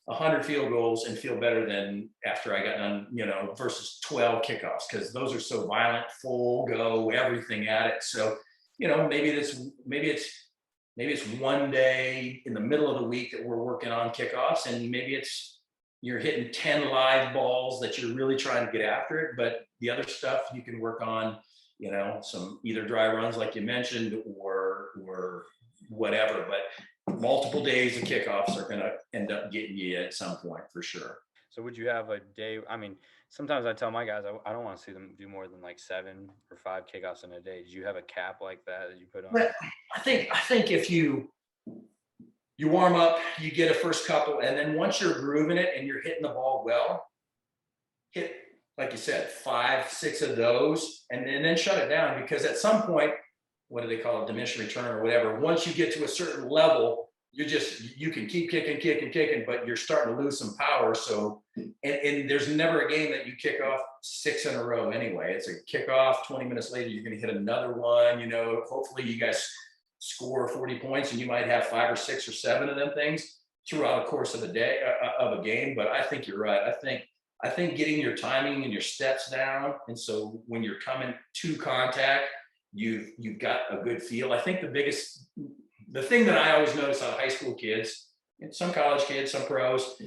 100 field goals and feel better than after I got done, you know, versus 12 kickoffs, because those are so violent, full go, everything at it. So, you know, maybe it's one day in the middle of the week that we're working on kickoffs, and maybe you're hitting 10 live balls that you're really trying to get after it. But the other stuff you can work on, you know, some either dry runs like you mentioned or whatever. But multiple days of kickoffs are going to end up getting you at some point for sure. So would you have a day? Sometimes I tell my guys I don't want to see them do more than like 7 or 5 kickoffs in a day. Did you have a cap like that you put on? But I think if you're you warm up, you get a first couple, and then once you're grooving it and you're hitting the ball well, hit, like you said, 5, 6 of those, and then shut it down, because at some point, what do they call it, diminishing return or whatever, once you get to a certain level, you can keep kicking, but you're starting to lose some power. So, and there's never a game that you kick off 6 in a row anyway. It's a kickoff, 20 minutes later, you're going to hit another one, hopefully you guys score 40 points and you might have 5 or 6 or 7 of them things throughout the course of the day of a game. But I think you're right. I think getting your timing and your steps down. And so when you're coming to contact, you've got a good feel. I think the thing that I always notice out of high school kids, and some college kids, some pros,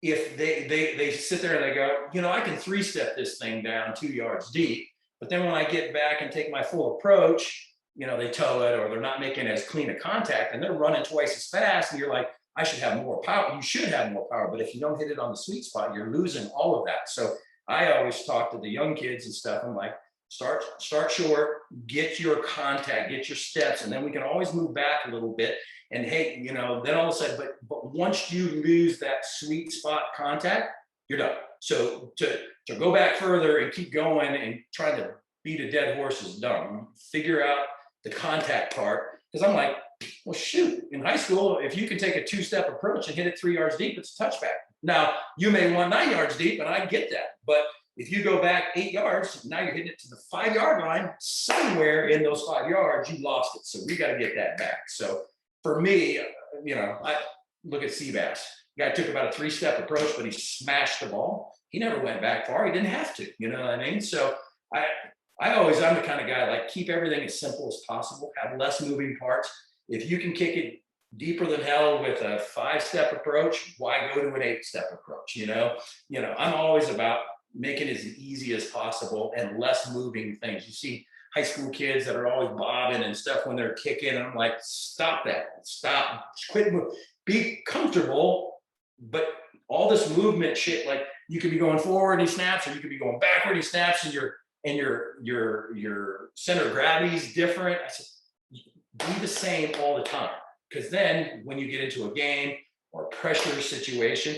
if they sit there and they go, I can 3-step this thing down 2 yards deep, but then when I get back and take my full approach, they toe it, or they're not making as clean a contact, and they're running twice as fast, and you're like, I should have more power. You should have more power, but if you don't hit it on the sweet spot, you're losing all of that. So I always talk to the young kids and stuff. I'm like, start short, get your contact, get your steps, and then we can always move back a little bit. And hey, then all of a sudden, but once you lose that sweet spot contact, you're done. So to go back further and keep going and try to beat a dead horse is dumb. Figure out the contact part, because I'm like, well, shoot, in high school, if you can take a 2-step approach and hit it 3 yards deep, it's a touchback. Now, you may want 9 yards deep, and I get that. But if you go back 8 yards, now you're hitting it to the 5-yard line, somewhere in those 5 yards, you lost it. So we got to get that back. So for me, I look at Seabass. The guy took about a 3-step approach, but he smashed the ball. He never went back far. He didn't have to, you know what I mean? So I'm the kind of guy, like, keep everything as simple as possible, have less moving parts. If you can kick it deeper than hell with a 5-step approach, why go to an 8-step approach? I'm always about making it as easy as possible and less moving things. You see high school kids that are always bobbing and stuff when they're kicking, and I'm like, stop that, stop, quit, be comfortable. But all this movement shit, like, you could be going forward and he snaps, or you could be going backward, he snaps, and your center of gravity is different. I said, be the same all the time, because then when you get into a game or a pressure situation,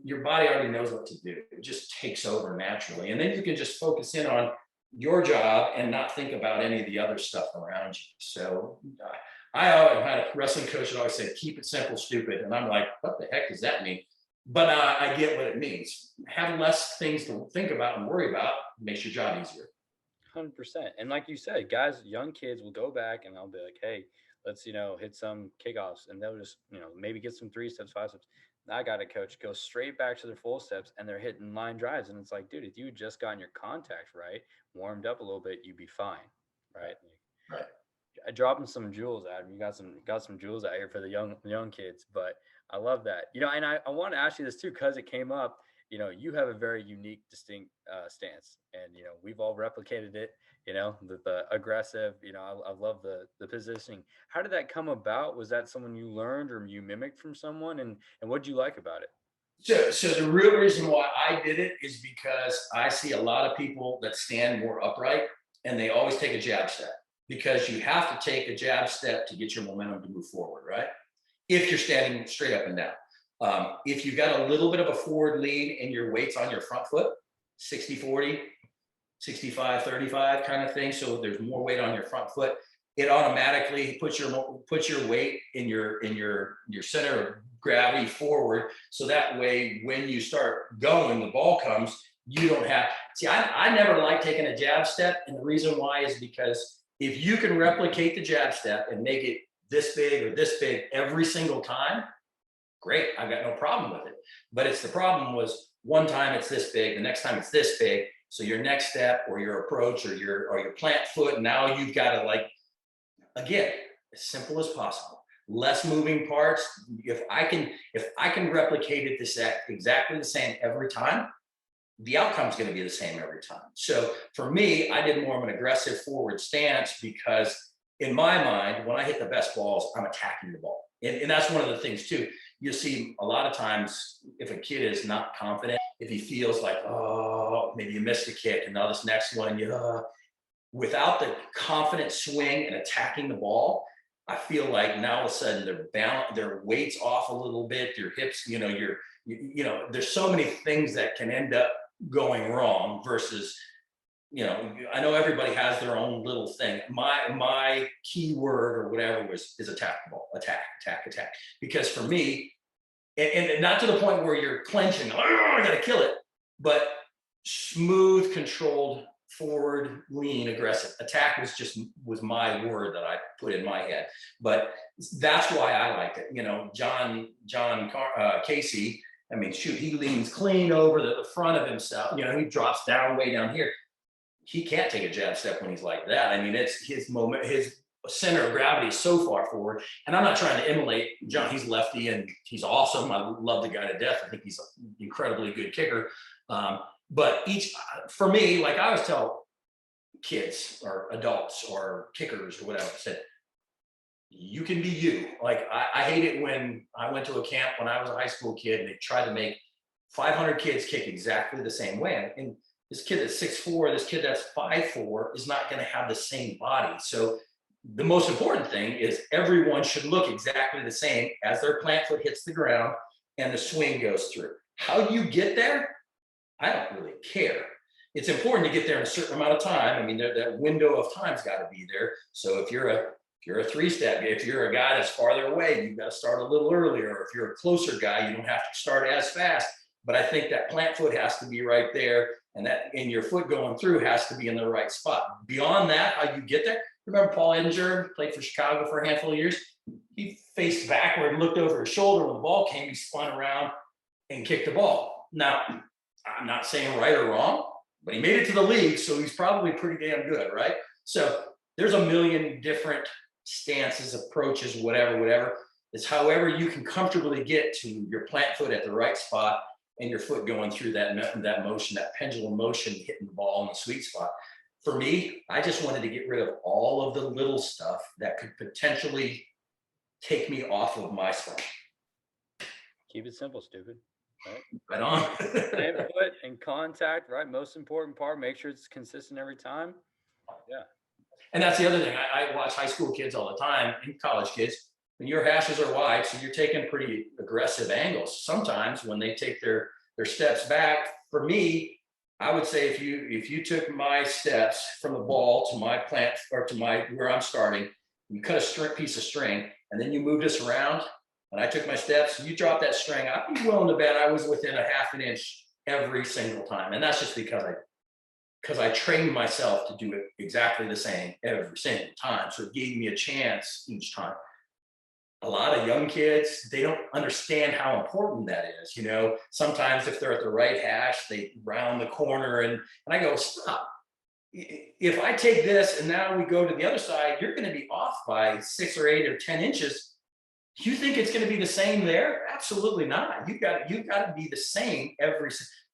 your body already knows what to do. It just takes over naturally, and then you can just focus in on your job and not think about any of the other stuff around you. So I had a wrestling coach that always said, keep it simple, stupid. And I'm like, what the heck does that mean? But I get what it means. Have less things to think about and worry about, makes your job easier. 100%. And like you said, guys, young kids will go back and they'll be like, hey, let's, hit some kickoffs, and they'll just, maybe get some 3 steps, 5 steps. I got a coach go straight back to their full steps, and they're hitting line drives. And it's like, dude, if you just gotten your contact right, warmed up a little bit, you'd be fine. Right. Right. I dropping some jewels, Adam. You got some jewels out here for the young kids, but I love that. And I want to ask you this too, because it came up. You have a very unique, distinct stance, and we've all replicated it. The aggressive. I love the positioning. How did that come about? Was that someone you learned or you mimicked from someone? And what did you like about it? So the real reason why I did it is because I see a lot of people that stand more upright, and they always take a jab step, because you have to take a jab step to get your momentum to move forward, right? If you're standing straight up and down. If you've got a little bit of a forward lean and your weight's on your front foot, 60-40, 65-35 kind of thing, so there's more weight on your front foot, it automatically puts your weight in your center of gravity forward, so that way when you start going, the ball comes, you don't have. See, I never like taking a jab step, and the reason why is because if you can replicate the jab step and make it this big or this big every single time, great, I've got no problem with it. But it's the problem was, one time it's this big, the next time it's this big. So your next step or your approach or your plant foot, now you've got to, like, again, as simple as possible, less moving parts. If I can replicate it exactly the same every time, the outcome is going to be the same every time. So for me, I did more of an aggressive forward stance, because in my mind, when I hit the best balls, I'm attacking the ball. And that's one of the things too. You see a lot of times, if a kid is not confident, if he feels like, oh, maybe you missed a kick, and now this next one, without the confident swing and attacking the ball, I feel like now all of a sudden their weight's off a little bit, your hips, there's so many things that can end up going wrong versus, I know everybody has their own little thing. My key word or whatever is attack the ball, attack. Because for me, and not to the point where you're clenching, I gotta kill it, but smooth, controlled, forward, lean, aggressive. Attack was my word that I put in my head. But that's why I liked it. John Casey, I mean, shoot, he leans clean over the front of himself. He drops down way down here. He can't take a jab step when he's like that. I mean, it's his moment, his center of gravity is so far forward. And I'm not trying to emulate John. He's lefty and he's awesome. I love the guy to death. I think he's an incredibly good kicker. But for me, like I always tell kids or adults or kickers or whatever, I said, you can be you. Like I hate it when I went to a camp when I was a high school kid and they tried to make 500 kids kick exactly the same way. And this kid that's 6'4", this kid that's 5'4" is not going to have the same body. So the most important thing is everyone should look exactly the same as their plant foot hits the ground and the swing goes through. How you get there, I don't really care. It's important to get there in a certain amount of time. I mean, that window of time's got to be there. So if you're a three-step, if you're a guy that's farther away, you've got to start a little earlier. Or if you're a closer guy, you don't have to start as fast. But I think that plant foot has to be right there, and your foot going through has to be in the right spot. Beyond that, how you get there. Remember Paul Edinger, played for Chicago for a handful of years? He faced backward and looked over his shoulder when the ball came. He spun around and kicked the ball. Now, I'm not saying right or wrong, but he made it to the league, so he's probably pretty damn good, right? So there's a million different stances, approaches, whatever. It's however you can comfortably get to your plant foot at the right spot and your foot going through that motion, that pendulum motion, hitting the ball in the sweet spot. For me, I just wanted to get rid of all of the little stuff that could potentially take me off of my spot. Keep it simple, stupid. Right on. Plant foot and contact, right? Most important part, make sure it's consistent every time. Yeah. And that's the other thing. I watch high school kids all the time and college kids. When your hashes are wide, so you're taking pretty aggressive angles. Sometimes when they take their steps back, for me, I would say if you took my steps from the ball to my plant or to where I'm starting, you cut a piece of string and then you moved us around and I took my steps, you dropped that string, I'd be willing to bet I was within a half an inch every single time. And that's just because I trained myself to do it exactly the same every single time. So it gave me a chance each time. A lot of young kids, they don't understand how important that is. Sometimes if they're at the right hash, they round the corner and I go, stop. If I take this and now we go to the other side, you're going to be off by 6 or 8 or 10 inches. You think it's going to be the same there? Absolutely not. You've got to be the same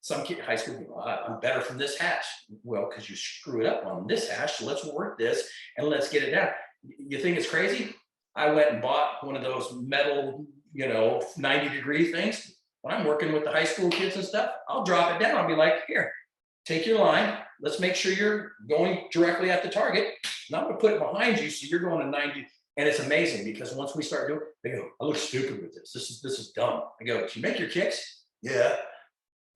some kid, high school people, I'm better from this hash. Well, because you screw it up on this hash, so let's work this and let's get it down. You think it's crazy? I went and bought one of those metal, 90-degree things. When I'm working with the high school kids and stuff, I'll drop it down. I'll be like, here, take your line. Let's make sure you're going directly at the target. Now I'm going to put it behind you so you're going to 90. And it's amazing because once we start doing it, they go, I look stupid with this. This is dumb. I go, do you make your kicks? Yeah.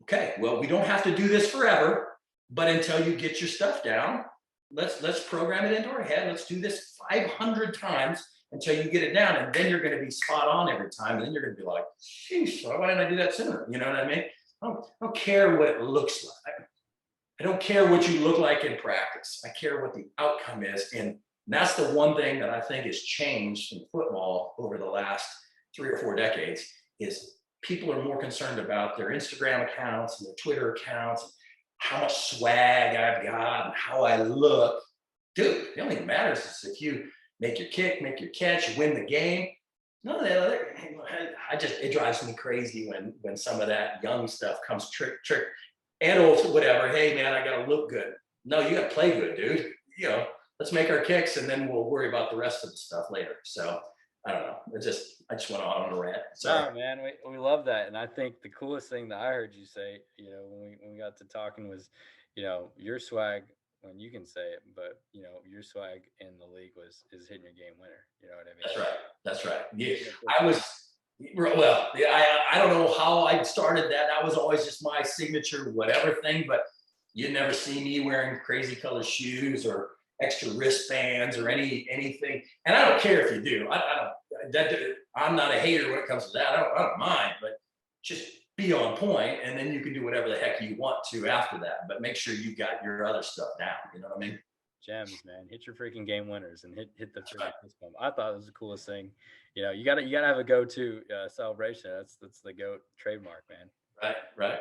Okay, well, we don't have to do this forever, but until you get your stuff down, let's program it into our head. Let's do this 500 times until you get it down, and then you're going to be spot on every time. And then you're going to be like, sheesh, why didn't I do that sooner? You know what I mean? I don't care what it looks like. I don't care what you look like in practice. I care what the outcome is. And that's the one thing that I think has changed in football over the last 3 or 4 decades is people are more concerned about their Instagram accounts and their Twitter accounts, and how much swag I've got and how I look. Dude, the only thing that matters is if you make your kick, make your catch, win the game. None of that other, it drives me crazy when some of that young stuff comes trick, adults, whatever. Hey man, I gotta look good. No, you gotta play good, dude. Let's make our kicks and then we'll worry about the rest of the stuff later. So I don't know. I just went on a rant. Sorry, man. We love that. And I think the coolest thing that I heard you say, when we got to talking was, your swag when you can say it, but you know, your swag in the league is hitting your game winner. You know what I mean? That's right. That's right. Yeah, Yeah. I was. Well, yeah, I don't know how I started that. That was always just my signature, whatever thing. But you never see me wearing crazy color shoes or extra wristbands or anything. And I don't care if you do. I'm not a hater when it comes to that. I don't mind, but just be on point, and then you can do whatever the heck you want to after that. But make sure you got your other stuff down. You know what I mean? Gems, man. Hit your freaking game winners and hit the freaking fist bump. I thought it was the coolest thing. You know, you gotta have a go-to celebration. That's the GOAT trademark, man. Right.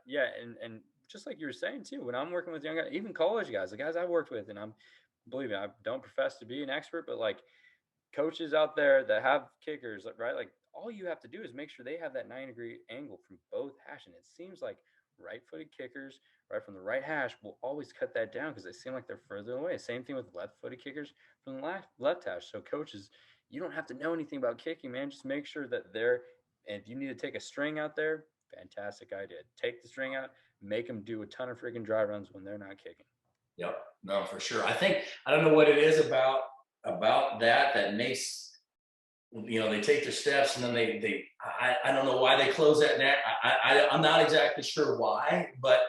Yeah, and just like you were saying too, when I'm working with young guys, even college guys, the guys I've worked with, and believe me, I don't profess to be an expert, but like coaches out there that have kickers, right? Like all you have to do is make sure they have that 90-degree angle from both hash. And it seems like right-footed kickers, right from the right hash, will always cut that down because they seem like they're further away. Same thing with left-footed kickers from the left hash. So coaches, you don't have to know anything about kicking, man. Just make sure that and if you need to take a string out there, fantastic idea. Take the string out, make them do a ton of freaking dry runs when they're not kicking. Yep. No, for sure. I don't know what it is about that makes, you know, they take their steps and then I don't know why they close that net. I'm not exactly sure why, but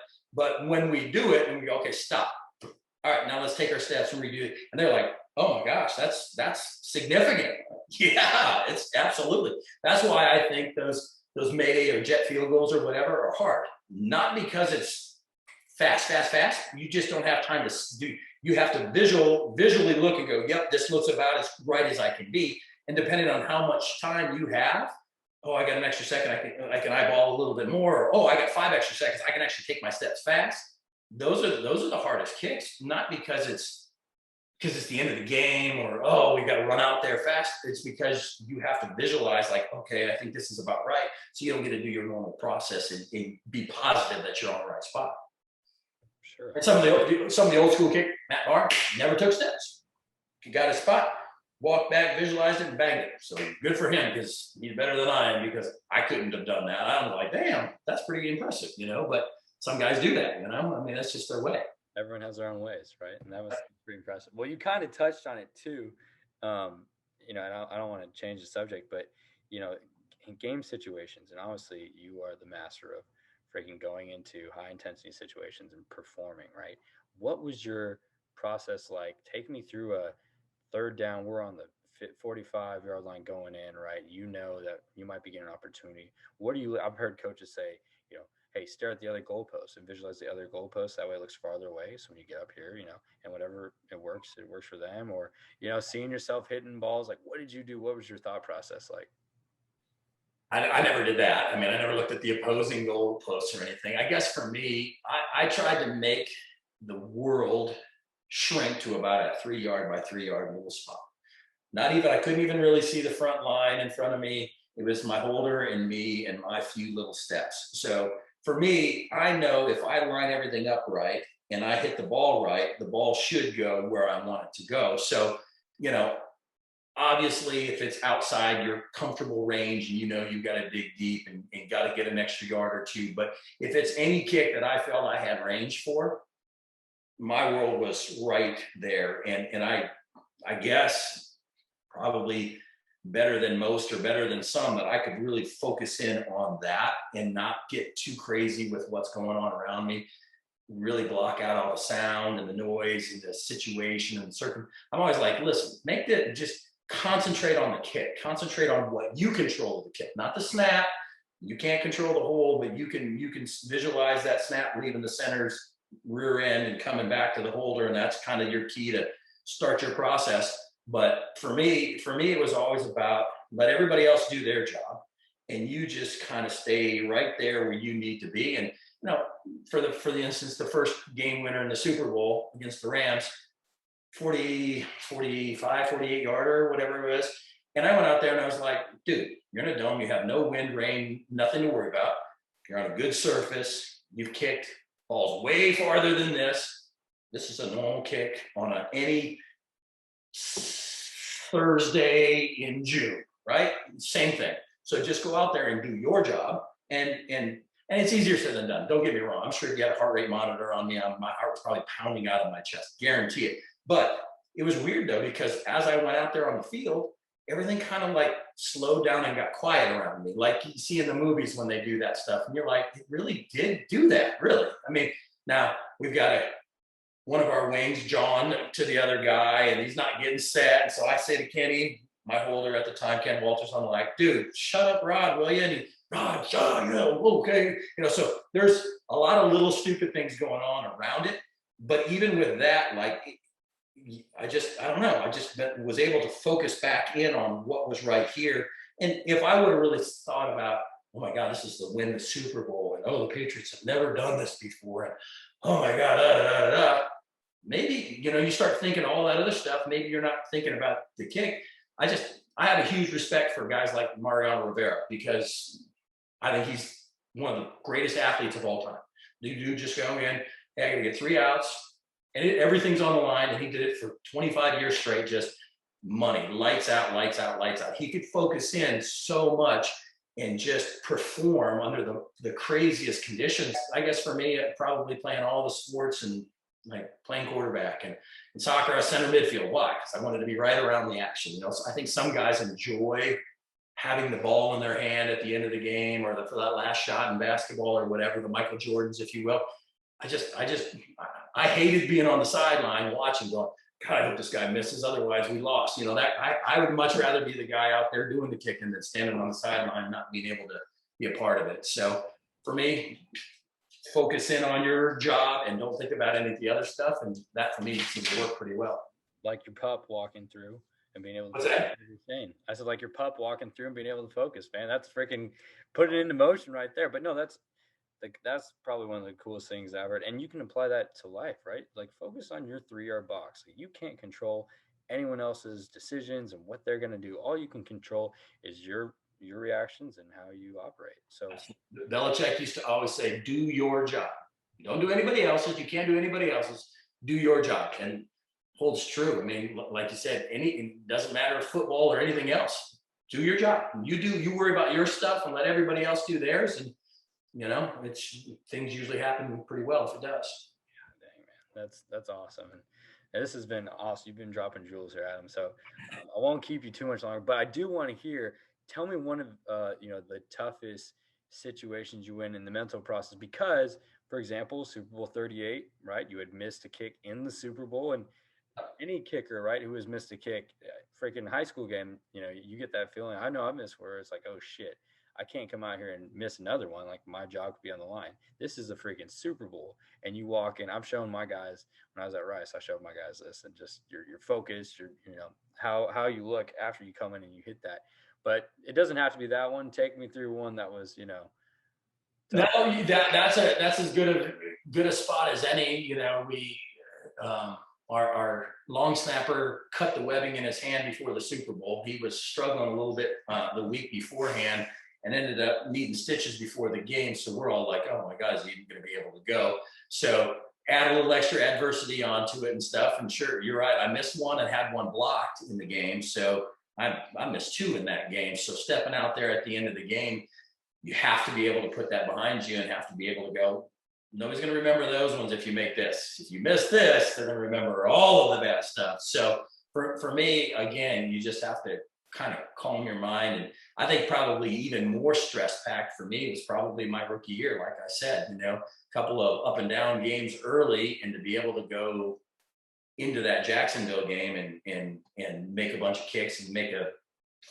when we do it and we go, okay, stop. All right, now let's take our steps and redo it. And they're like, oh my gosh, that's significant. Yeah, it's absolutely. That's why I think those Mayday or jet field goals or whatever are hard. Not because it's fast. You just don't have time to do. You have to visually look and go, yep, this looks about as right as I can be. And depending on how much time you have, oh, I got an extra second, I can eyeball a little bit more. Or, oh, I got 5 extra seconds, I can actually take my steps fast. Those are the hardest kicks, not because it's the end of the game or, oh, we got to run out there fast. It's because you have to visualize like, okay, I think this is about right. So you don't get to do your normal process and be positive that you're on the right spot. Sure. And some of the old school kick, Matt Barr never took steps. He got his spot, walked back, visualized it, and banged it. So good for him because he's better than I am because I couldn't have done that. I was like, damn, that's pretty impressive, you know. But some guys do that, you know. I mean, that's just their way. Everyone has their own ways, right? And that was pretty impressive. Well, you kind of touched on it too. You know, and I don't want to change the subject, but you know, in game situations, and obviously you are the master of freaking going into high intensity situations and performing, right? What was your process like? Take me through a third down. We're on the 45-yard line going in, right? You know that you might be getting an opportunity. I've heard coaches say, you know, hey, stare at the other goalpost and visualize the other goalpost. That way it looks farther away. So when you get up here, you know, and whatever it works for them. Or, you know, seeing yourself hitting balls, like, what did you do? What was your thought process like? I never did that. I mean, I never looked at the opposing goalposts or anything. I guess for me, I tried to make the world shrink to about a 3-yard by 3-yard little spot. I couldn't even really see the front line in front of me. It was my holder and me and my few little steps. So for me, I know if I line everything up right and I hit the ball right, the ball should go where I want it to go. So, you know, obviously if it's outside your comfortable range and you know you've got to dig deep and got to get an extra yard or two. But if it's any kick that I felt I had range for, my world was right there. And I guess probably better than most or better than some that I could really focus in on that and not get too crazy with what's going on around me, really block out all the sound and the noise and the situation and I'm always like, listen, just concentrate on the kick, concentrate on what you control of the kick, not the snap. You can't control the hole, but you can visualize that snap leaving the center's rear end and coming back to the holder. And that's kind of your key to start your process. But for me, it was always about let everybody else do their job and you just kind of stay right there where you need to be. And, you know, for the instance, the first game winner in the Super Bowl against the Rams, 48 yarder, whatever it was. And I went out there and I was like, dude, you're in a dome. You have no wind, rain, nothing to worry about. You're on a good surface. You've kicked balls way farther than this. This is a normal kick on any Thursday in June, right? Same thing. So just go out there and do your job. And And it's easier said than done. Don't get me wrong. I'm sure if you had a heart rate monitor on me, my heart was probably pounding out of my chest. Guarantee it. But it was weird though, because as I went out there on the field, everything kind of like slowed down and got quiet around me. Like you see in the movies when they do that stuff. And you're like, it really did do that, really. I mean, now we've got one of our wings, John, to the other guy, and he's not getting set. So I say to Kenny, my holder at the time, Ken Walters, I'm like, dude, shut up, Rod, will you? And he, Rod, shut up, okay. So there's a lot of little stupid things going on around it. But even with that, like, I don't know. I just was able to focus back in on what was right here. And if I would have really thought about, oh my God, this is to win the Super Bowl, and oh, the Patriots have never done this before, and oh my God, maybe, you start thinking all that other stuff. Maybe you're not thinking about the kick. I have a huge respect for guys like Mariano Rivera, because I think he's one of the greatest athletes of all time. You just go in, hey, I gotta get 3 outs, and everything's on the line, and he did it for 25 years straight, just money, lights out, lights out, lights out. He could focus in so much and just perform under the craziest conditions. I guess for me, probably playing all the sports and like playing quarterback, and in soccer, I was center midfield. Why? Because I wanted to be right around the action. So I think some guys enjoy having the ball in their hand at the end of the game, or for that last shot in basketball or whatever, the Michael Jordans, if you will. I hated being on the sideline watching, going, God, I hope this guy misses, otherwise we lost. I would much rather be the guy out there doing the kicking than standing on the sideline, not being able to be a part of it. So for me, focus in on your job and don't think about any of the other stuff. And that for me seems to work pretty well. Like your pup walking through and being able to. What's that? I said, like your pup walking through and being able to focus, man. That's freaking put it into motion right there. But no, that's probably one of the coolest things ever. And you can apply that to life, right? Like focus on your 3-yard box. You can't control anyone else's decisions and what they're going to do. All you can control is your reactions and how you operate. So Belichick used to always say, do your job. Don't do anybody else's. You can't do anybody else's. Do your job. And holds true. I mean, like you said, it doesn't matter if football or anything else. Do your job. You worry about your stuff and let everybody else do theirs. And things usually happen pretty well if it does. Yeah, dang, man. That's awesome. And this has been awesome. You've been dropping jewels here, Adam. So I won't keep you too much longer, but I do want to hear, tell me one of the toughest situations you were in the mental process, because, for example, Super Bowl XXXVIII, right? You had missed a kick in the Super Bowl, and any kicker, right, who has missed a kick, freaking high school game, you get that feeling. I know I missed where it's like, oh shit, I can't come out here and miss another one. Like my job could be on the line. This is a freaking Super Bowl. And you walk in, I'm showing my guys, when I was at Rice, I showed my guys this, and just your focus, how you look after you come in and you hit that. But it doesn't have to be that one. Take me through one that was, No, that's as good a spot as any. We our long snapper cut the webbing in his hand before the Super Bowl. He was struggling a little bit the week beforehand and ended up needing stitches before the game. So we're all like, oh my God, is he even going to be able to go? So add a little extra adversity onto it and stuff. And sure, you're right. I missed one and had one blocked in the game. So I missed 2 in that game. So stepping out there at the end of the game, you have to be able to put that behind you and have to be able to go, nobody's going to remember those ones if you make this. If you miss this, they're going to remember all of the bad stuff. So for me, again, you just have to kind of calm your mind. And I think probably even more stress-packed for me was probably my rookie year. Like I said, a couple of up and down games early, and to be able to go into that Jacksonville game and make a bunch of kicks and make a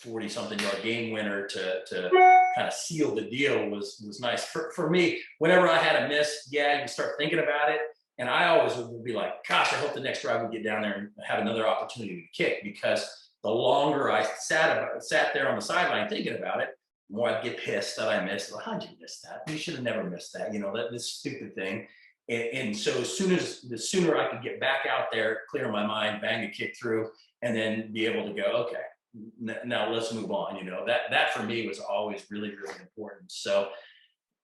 40-something yard game winner to kind of seal the deal was nice. For me, whenever I had a miss, you start thinking about it. And I always would be like, gosh, I hope the next drive we get down there and have another opportunity to kick, because the longer I sat there on the sideline thinking about it, the more I'd get pissed that I missed. Well, how'd you miss that? You should have never missed that. This stupid thing. And so the sooner I could get back out there, clear my mind, bang a kick through, and then be able to go, okay, now let's move on. That for me was always really, really important. So,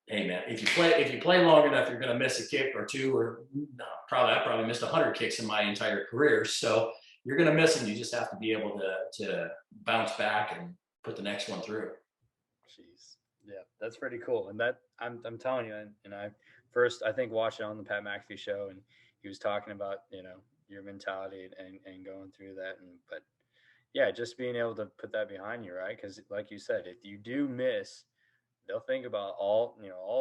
hey man, if you play long enough, you're going to miss a kick or 2, or I probably missed 100 kicks in my entire career. So you're going to miss them. You just have to be able to bounce back and put the next one through. Jeez. Yeah, that's pretty cool. And that I'm telling you, and I think watched it on the Pat McAfee show, and he was talking about, your mentality and going through that. And but yeah, just being able to put that behind you, right? Because like you said, if you do miss, they'll think about all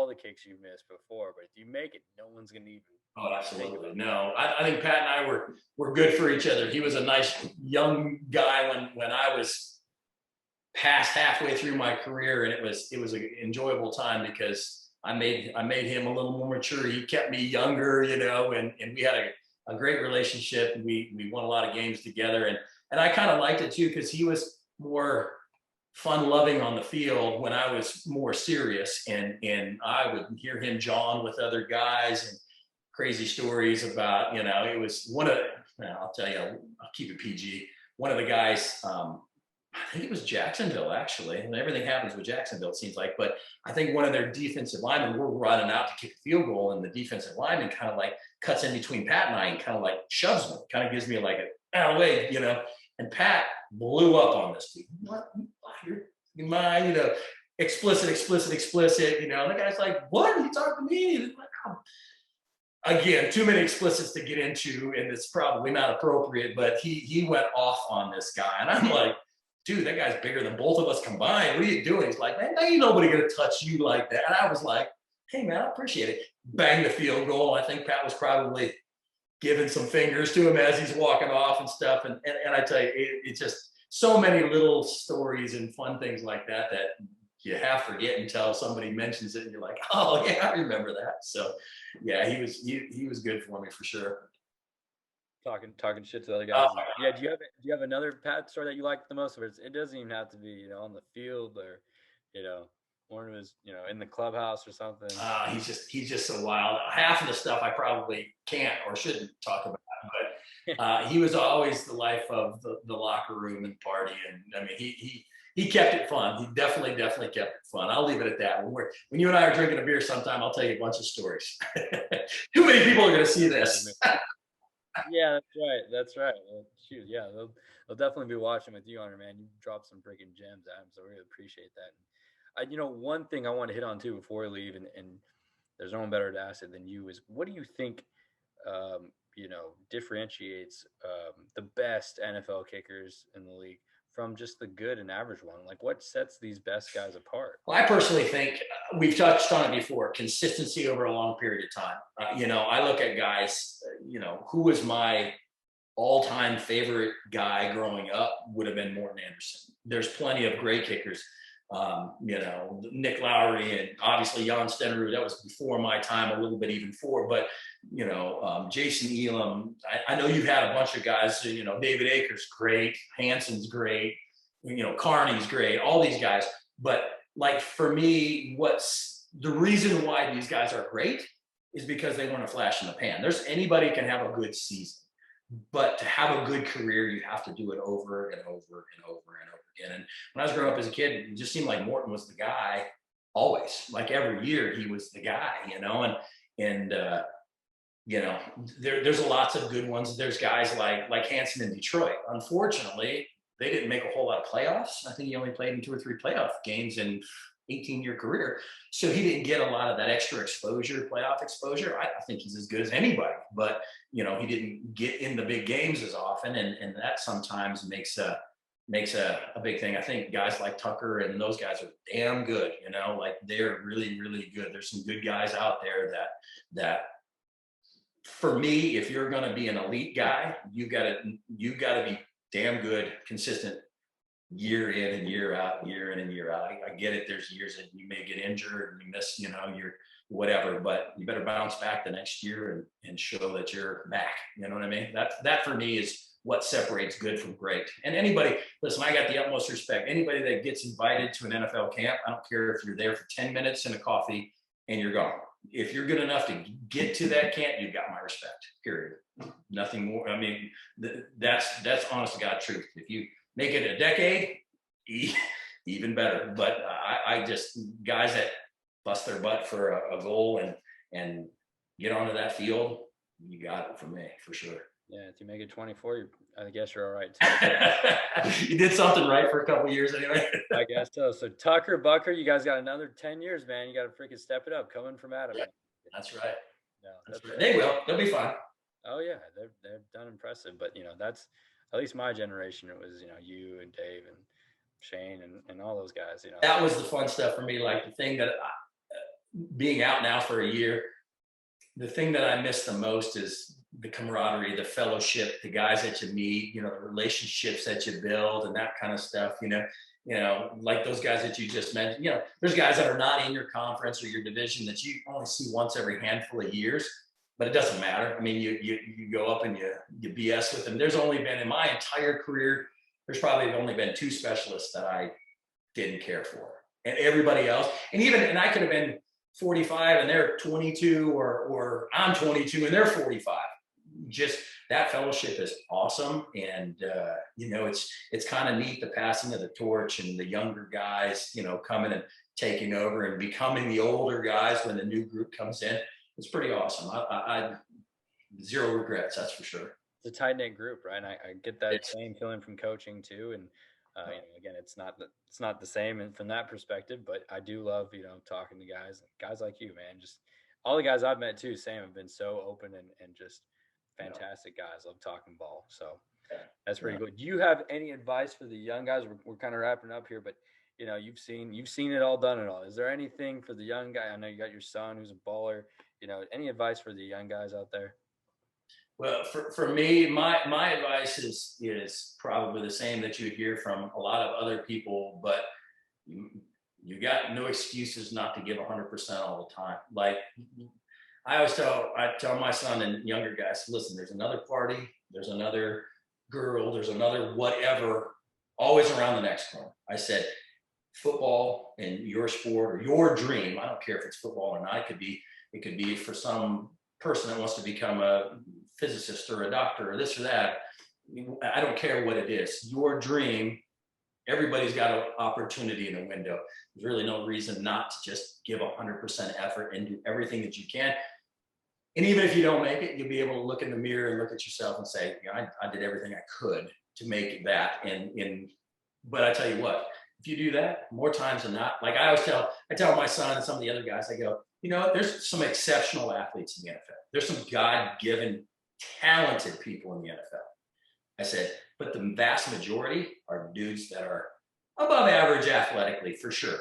the kicks you missed before. But if you make it, no one's gonna even Oh, think absolutely. about No, I think Pat and I were good for each other. He was a nice young guy when I was past halfway through my career, and it was an enjoyable time because I made him a little more mature. He kept me younger, and we had a great relationship. We won a lot of games together, and I kind of liked it too because he was more fun loving on the field when I was more serious, and I would hear him jaw with other guys and crazy stories about, it was I'll tell you, I'll keep it PG. One of the guys, I think it was Jacksonville, actually, and everything happens with Jacksonville, it seems like, but I think one of their defensive linemen were running out to kick a field goal, and the defensive lineman kind of like cuts in between Pat and I and kind of like shoves me, kind of gives me like a out of the way, and Pat blew up on this dude. What? You're mine, explicit, and the guy's like, what? You talking to me? Like, oh. Again, too many explicits to get into, and it's probably not appropriate, but he went off on this guy, and I'm like, dude, that guy's bigger than both of us combined. What are you doing? He's like, man, ain't nobody gonna touch you like that. And I was like, hey man, I appreciate it. Bang the field goal. I think Pat was probably giving some fingers to him as he's walking off and stuff. And I tell you, it's just so many little stories and fun things like that you half forget until somebody mentions it, and you're like, oh yeah, I remember that. So yeah, he was good for me for sure. Talking shit to the other guys. Yeah, do you have another Pat story that you like the most? Or it doesn't even have to be on the field, or one of his in the clubhouse or something. He's just so wild. Half of the stuff I probably can't or shouldn't talk about, but he was always the life of the locker room and party, and I mean he kept it fun. He definitely kept it fun. I'll leave it at that. When you and I are drinking a beer sometime, I'll tell you a bunch of stories. Too many people are going to see this. Yeah, that's right. Well, shoot, yeah, they'll definitely be watching with you, Hunter, man. You dropped some freaking gems, Adam, so we really appreciate that. And one thing I want to hit on too before we leave, and there's no one better to ask it than you, is what do you think differentiates the best NFL kickers in the league from just the good and average one? Like, what sets these best guys apart? Well, I personally think we've touched on it before, consistency over a long period of time. I look at guys, who was my all-time favorite guy growing up would have been Morton Anderson. There's plenty of great kickers, Nick Lowry, and obviously Jan Stenerud. That was before my time, a little bit even before, but Jason Elam. I know you've had a bunch of guys, David Akers, great, Hanson's great, Carney's great, all these guys. But like for me, what's the reason why these guys are great is because they want to flash in the pan. Anybody can have a good season, but to have a good career, you have to do it over and over and over and over again. And when I was growing up as a kid, it just seemed like Morton was the guy always. Like every year, he was the guy, and there's lots of good ones. There's guys like Hanson in Detroit. Unfortunately, they didn't make a whole lot of playoffs. I think he only played in 2 or 3 playoff games in 18-year career. So he didn't get a lot of that extra exposure, playoff exposure. I think he's as good as anybody, but he didn't get in the big games as often. And that sometimes makes a big thing. I think guys like Tucker and those guys are damn good, like they're really, really good. There's some good guys out there that for me, if you're going to be an elite guy, you got to be damn good, consistent, year in and year out, year in and year out. I get it. There's years that you may get injured and you miss, your whatever, but you better bounce back the next year and show that you're back. You know what I mean? That for me is what separates good from great. And anybody, listen, I got the utmost respect. Anybody that gets invited to an NFL camp, I don't care if you're there for 10 minutes and a coffee and you're gone. If you're good enough to get to that camp, you've got my respect, period. Nothing more. I mean, that's honest to God truth. If you make it a decade, even better. But I just, guys that bust their butt for a goal and get onto that field, you got it from me for sure. Yeah, if you make it 24, I guess you're all right too. You did something right for a couple of years anyway. I guess so. So Tucker, Bucker, you guys got another 10 years, man. You got to freaking step it up. Coming from Adam. Yeah, that's right. No, that's right. They will. They'll be fine. Oh yeah, they've done impressive. But that's at least my generation. It was you and Dave and Shane and all those guys. That was the fun stuff for me. Like the thing that being out now for a year, the thing that I miss the most is the camaraderie, the fellowship, the guys that you meet, the relationships that you build and that kind of stuff, like those guys that you just mentioned, there's guys that are not in your conference or your division that you only see once every handful of years, but it doesn't matter. I mean, you go up and you BS with them. There's only been in my entire career, there's probably only been 2 specialists that I didn't care for, and everybody else. And I could have been 45 and they're 22 or I'm 22 and they're 45. Just that fellowship is awesome. And, it's kind of neat, the passing of the torch and the younger guys, coming and taking over and becoming the older guys when the new group comes in. It's pretty awesome. I zero regrets. That's for sure. It's a tight knit group, right? And I get that same feeling from coaching too. And, again, it's not the same and from that perspective, but I do love, talking to guys like you, man. Just all the guys I've met too, Sam, have been so open and just fantastic guys. Love talking ball. So that's pretty good. Do you have any advice for the young guys? We're kind of wrapping up here, but you've seen it all, done it all. Is there anything for the young guy? I know you got your son who's a baller, any advice for the young guys out there? Well, for me, my advice is probably the same that you would hear from a lot of other people, but you got no excuses not to give 100% all the time. Like I tell my son and younger guys, listen, there's another party, there's another girl, there's another whatever, always around the next corner. I said, football and your sport or your dream, I don't care if it's football or not, it could be for some person that wants to become a physicist or a doctor or this or that. I don't care what it is. Your dream, everybody's got an opportunity in the window. There's really no reason not to just give 100% effort and do everything that you can. And even if you don't make it, you'll be able to look in the mirror and look at yourself and say, I did everything I could to make that. But I tell you what, if you do that more times than not, like I tell my son and some of the other guys, I go, there's some exceptional athletes in the NFL. There's some God-given, talented people in the NFL. I said, but the vast majority are dudes that are above average athletically, for sure,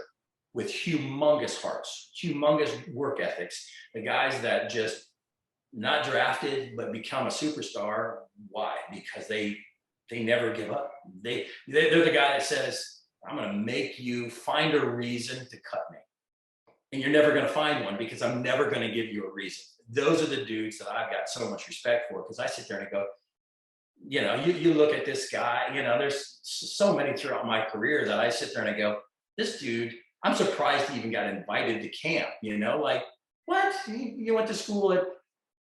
with humongous hearts, humongous work ethics. The guys that just not drafted, but become a superstar. Why? Because they never give up. They're the guy that says, I'm going to make you find a reason to cut me. And you're never going to find one because I'm never going to give you a reason. Those are the dudes that I've got so much respect for, because I sit there and I go, you look at this guy, there's so many throughout my career that I sit there and I go, this dude, I'm surprised he even got invited to camp, like, what? You went to school at,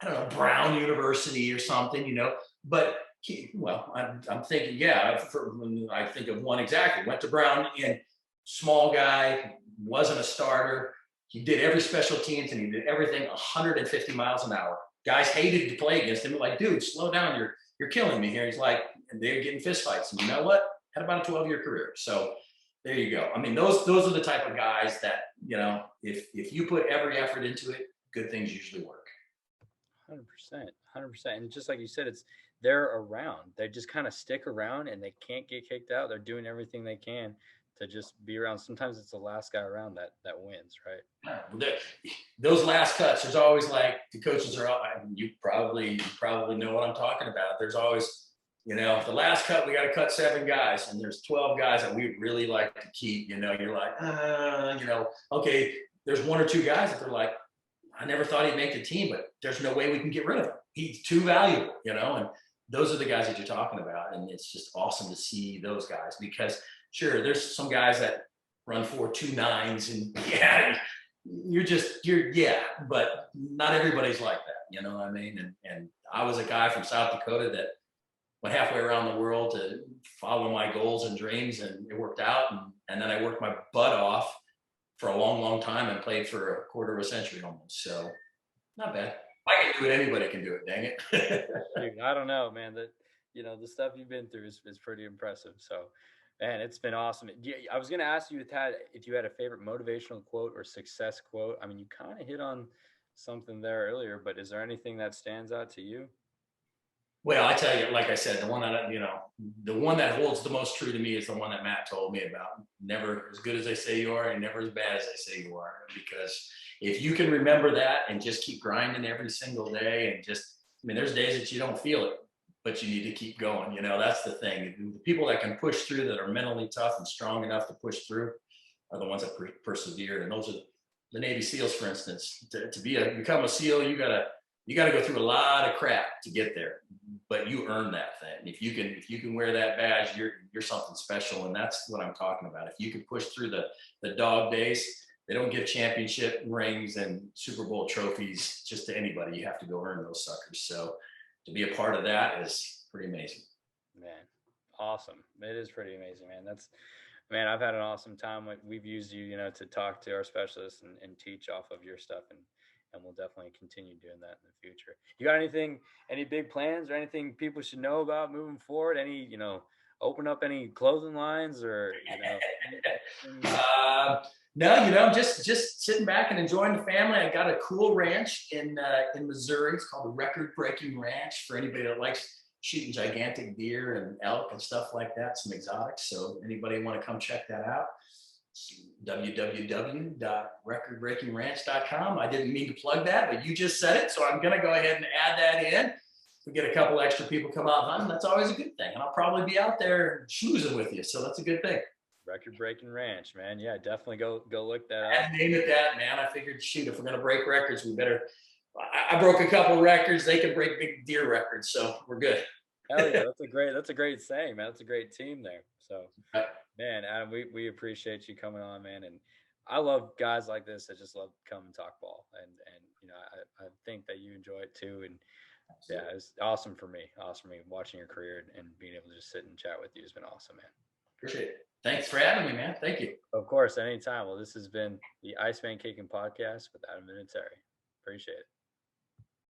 I don't know, Brown University or something, but I'm thinking, I think of one exactly, went to Brown and small guy, wasn't a starter. He did every special teams and he did everything 150 miles an hour. Guys hated to play against him. Like, dude, slow down. You're killing me here. He's like, and they're getting fist fights. And you know what? Had about a 12-year career. So there you go. I mean, those are the type of guys that, if you put every effort into it, good things usually work. 100%. And just like you said, they're around. They just kind of stick around and they can't get kicked out. They're doing everything they can to just be around. Sometimes it's the last guy around that wins, right? Those last cuts, there's always like the coaches are all, you probably know what I'm talking about. There's always, the last cut, we got to cut 7 guys and there's 12 guys that we really like to keep, you're like, okay, there's 1 or 2 guys that they're like, I never thought he'd make the team, but there's no way we can get rid of him. He's too valuable, and those are the guys that you're talking about. And it's just awesome to see those guys because sure, there's some guys that run 4.29s and but not everybody's like that. You know what I mean? And I was a guy from South Dakota that went halfway around the world to follow my goals and dreams, and it worked out. And then I worked my butt off for a long, long time and played for a quarter of a century almost. So not bad. I can do it. Anybody can do it. Dang it. Dude, I don't know, man. the stuff you've been through is pretty impressive. So, man, it's been awesome. I was going to ask you if you had a favorite motivational quote or success quote. I mean, you kind of hit on something there earlier, but is there anything that stands out to you? Well, I tell you, like I said, the one that holds the most true to me is the one that Matt told me about. Never as good as they say you are, and never as bad as they say you are. Because if you can remember that and just keep grinding every single day, and there's days that you don't feel it, but you need to keep going. That's the thing. The people that can push through, that are mentally tough and strong enough to push through, are the ones that persevere. And those are the Navy SEALs, for instance. To become a SEAL, you gotta go through a lot of crap to get there, but you earn that thing. If you can wear that badge, you're something special, and that's what I'm talking about. If you can push through the dog days, they don't give championship rings and Super Bowl trophies just to anybody. You have to go earn those suckers. So to be a part of that is pretty amazing. Man, awesome. It is pretty amazing, man. Man, I've had an awesome time. We've used you, to talk to our specialists and teach off of your stuff, and we'll definitely continue doing that in the future. You got any big plans or anything people should know about moving forward? Any, open up any clothing lines or, No, I'm just sitting back and enjoying the family. I got a cool ranch in Missouri. It's called the Record Breaking Ranch, for anybody that likes shooting gigantic deer and elk and stuff like that, some exotics. So anybody want to come check that out, www.recordbreakingranch.com. I didn't mean to plug that, but you just said it, so I'm going to go ahead and add that in. If we get a couple extra people come out hunting, that's always a good thing. And I'll probably be out there schmoozing with you, so that's a good thing. Record Breaking Ranch, man. Yeah, definitely go look that up. I named it that, man. I figured, shoot, if we're going to break records, we better. I broke a couple records. They can break big deer records, so we're good. Hell yeah, that's a great saying, man. That's a great team there. So, man, Adam, we appreciate you coming on, man. And I love guys like this that just love to come and talk ball. And I think that you enjoy it too. And yeah, it's awesome for me. Watching your career and being able to just sit and chat with you has been awesome, man. Appreciate it. Thanks for having me, man. Thank you. Of course, anytime. Well, this has been the Iceman Kicking Podcast with Adam Vinatieri. Appreciate it.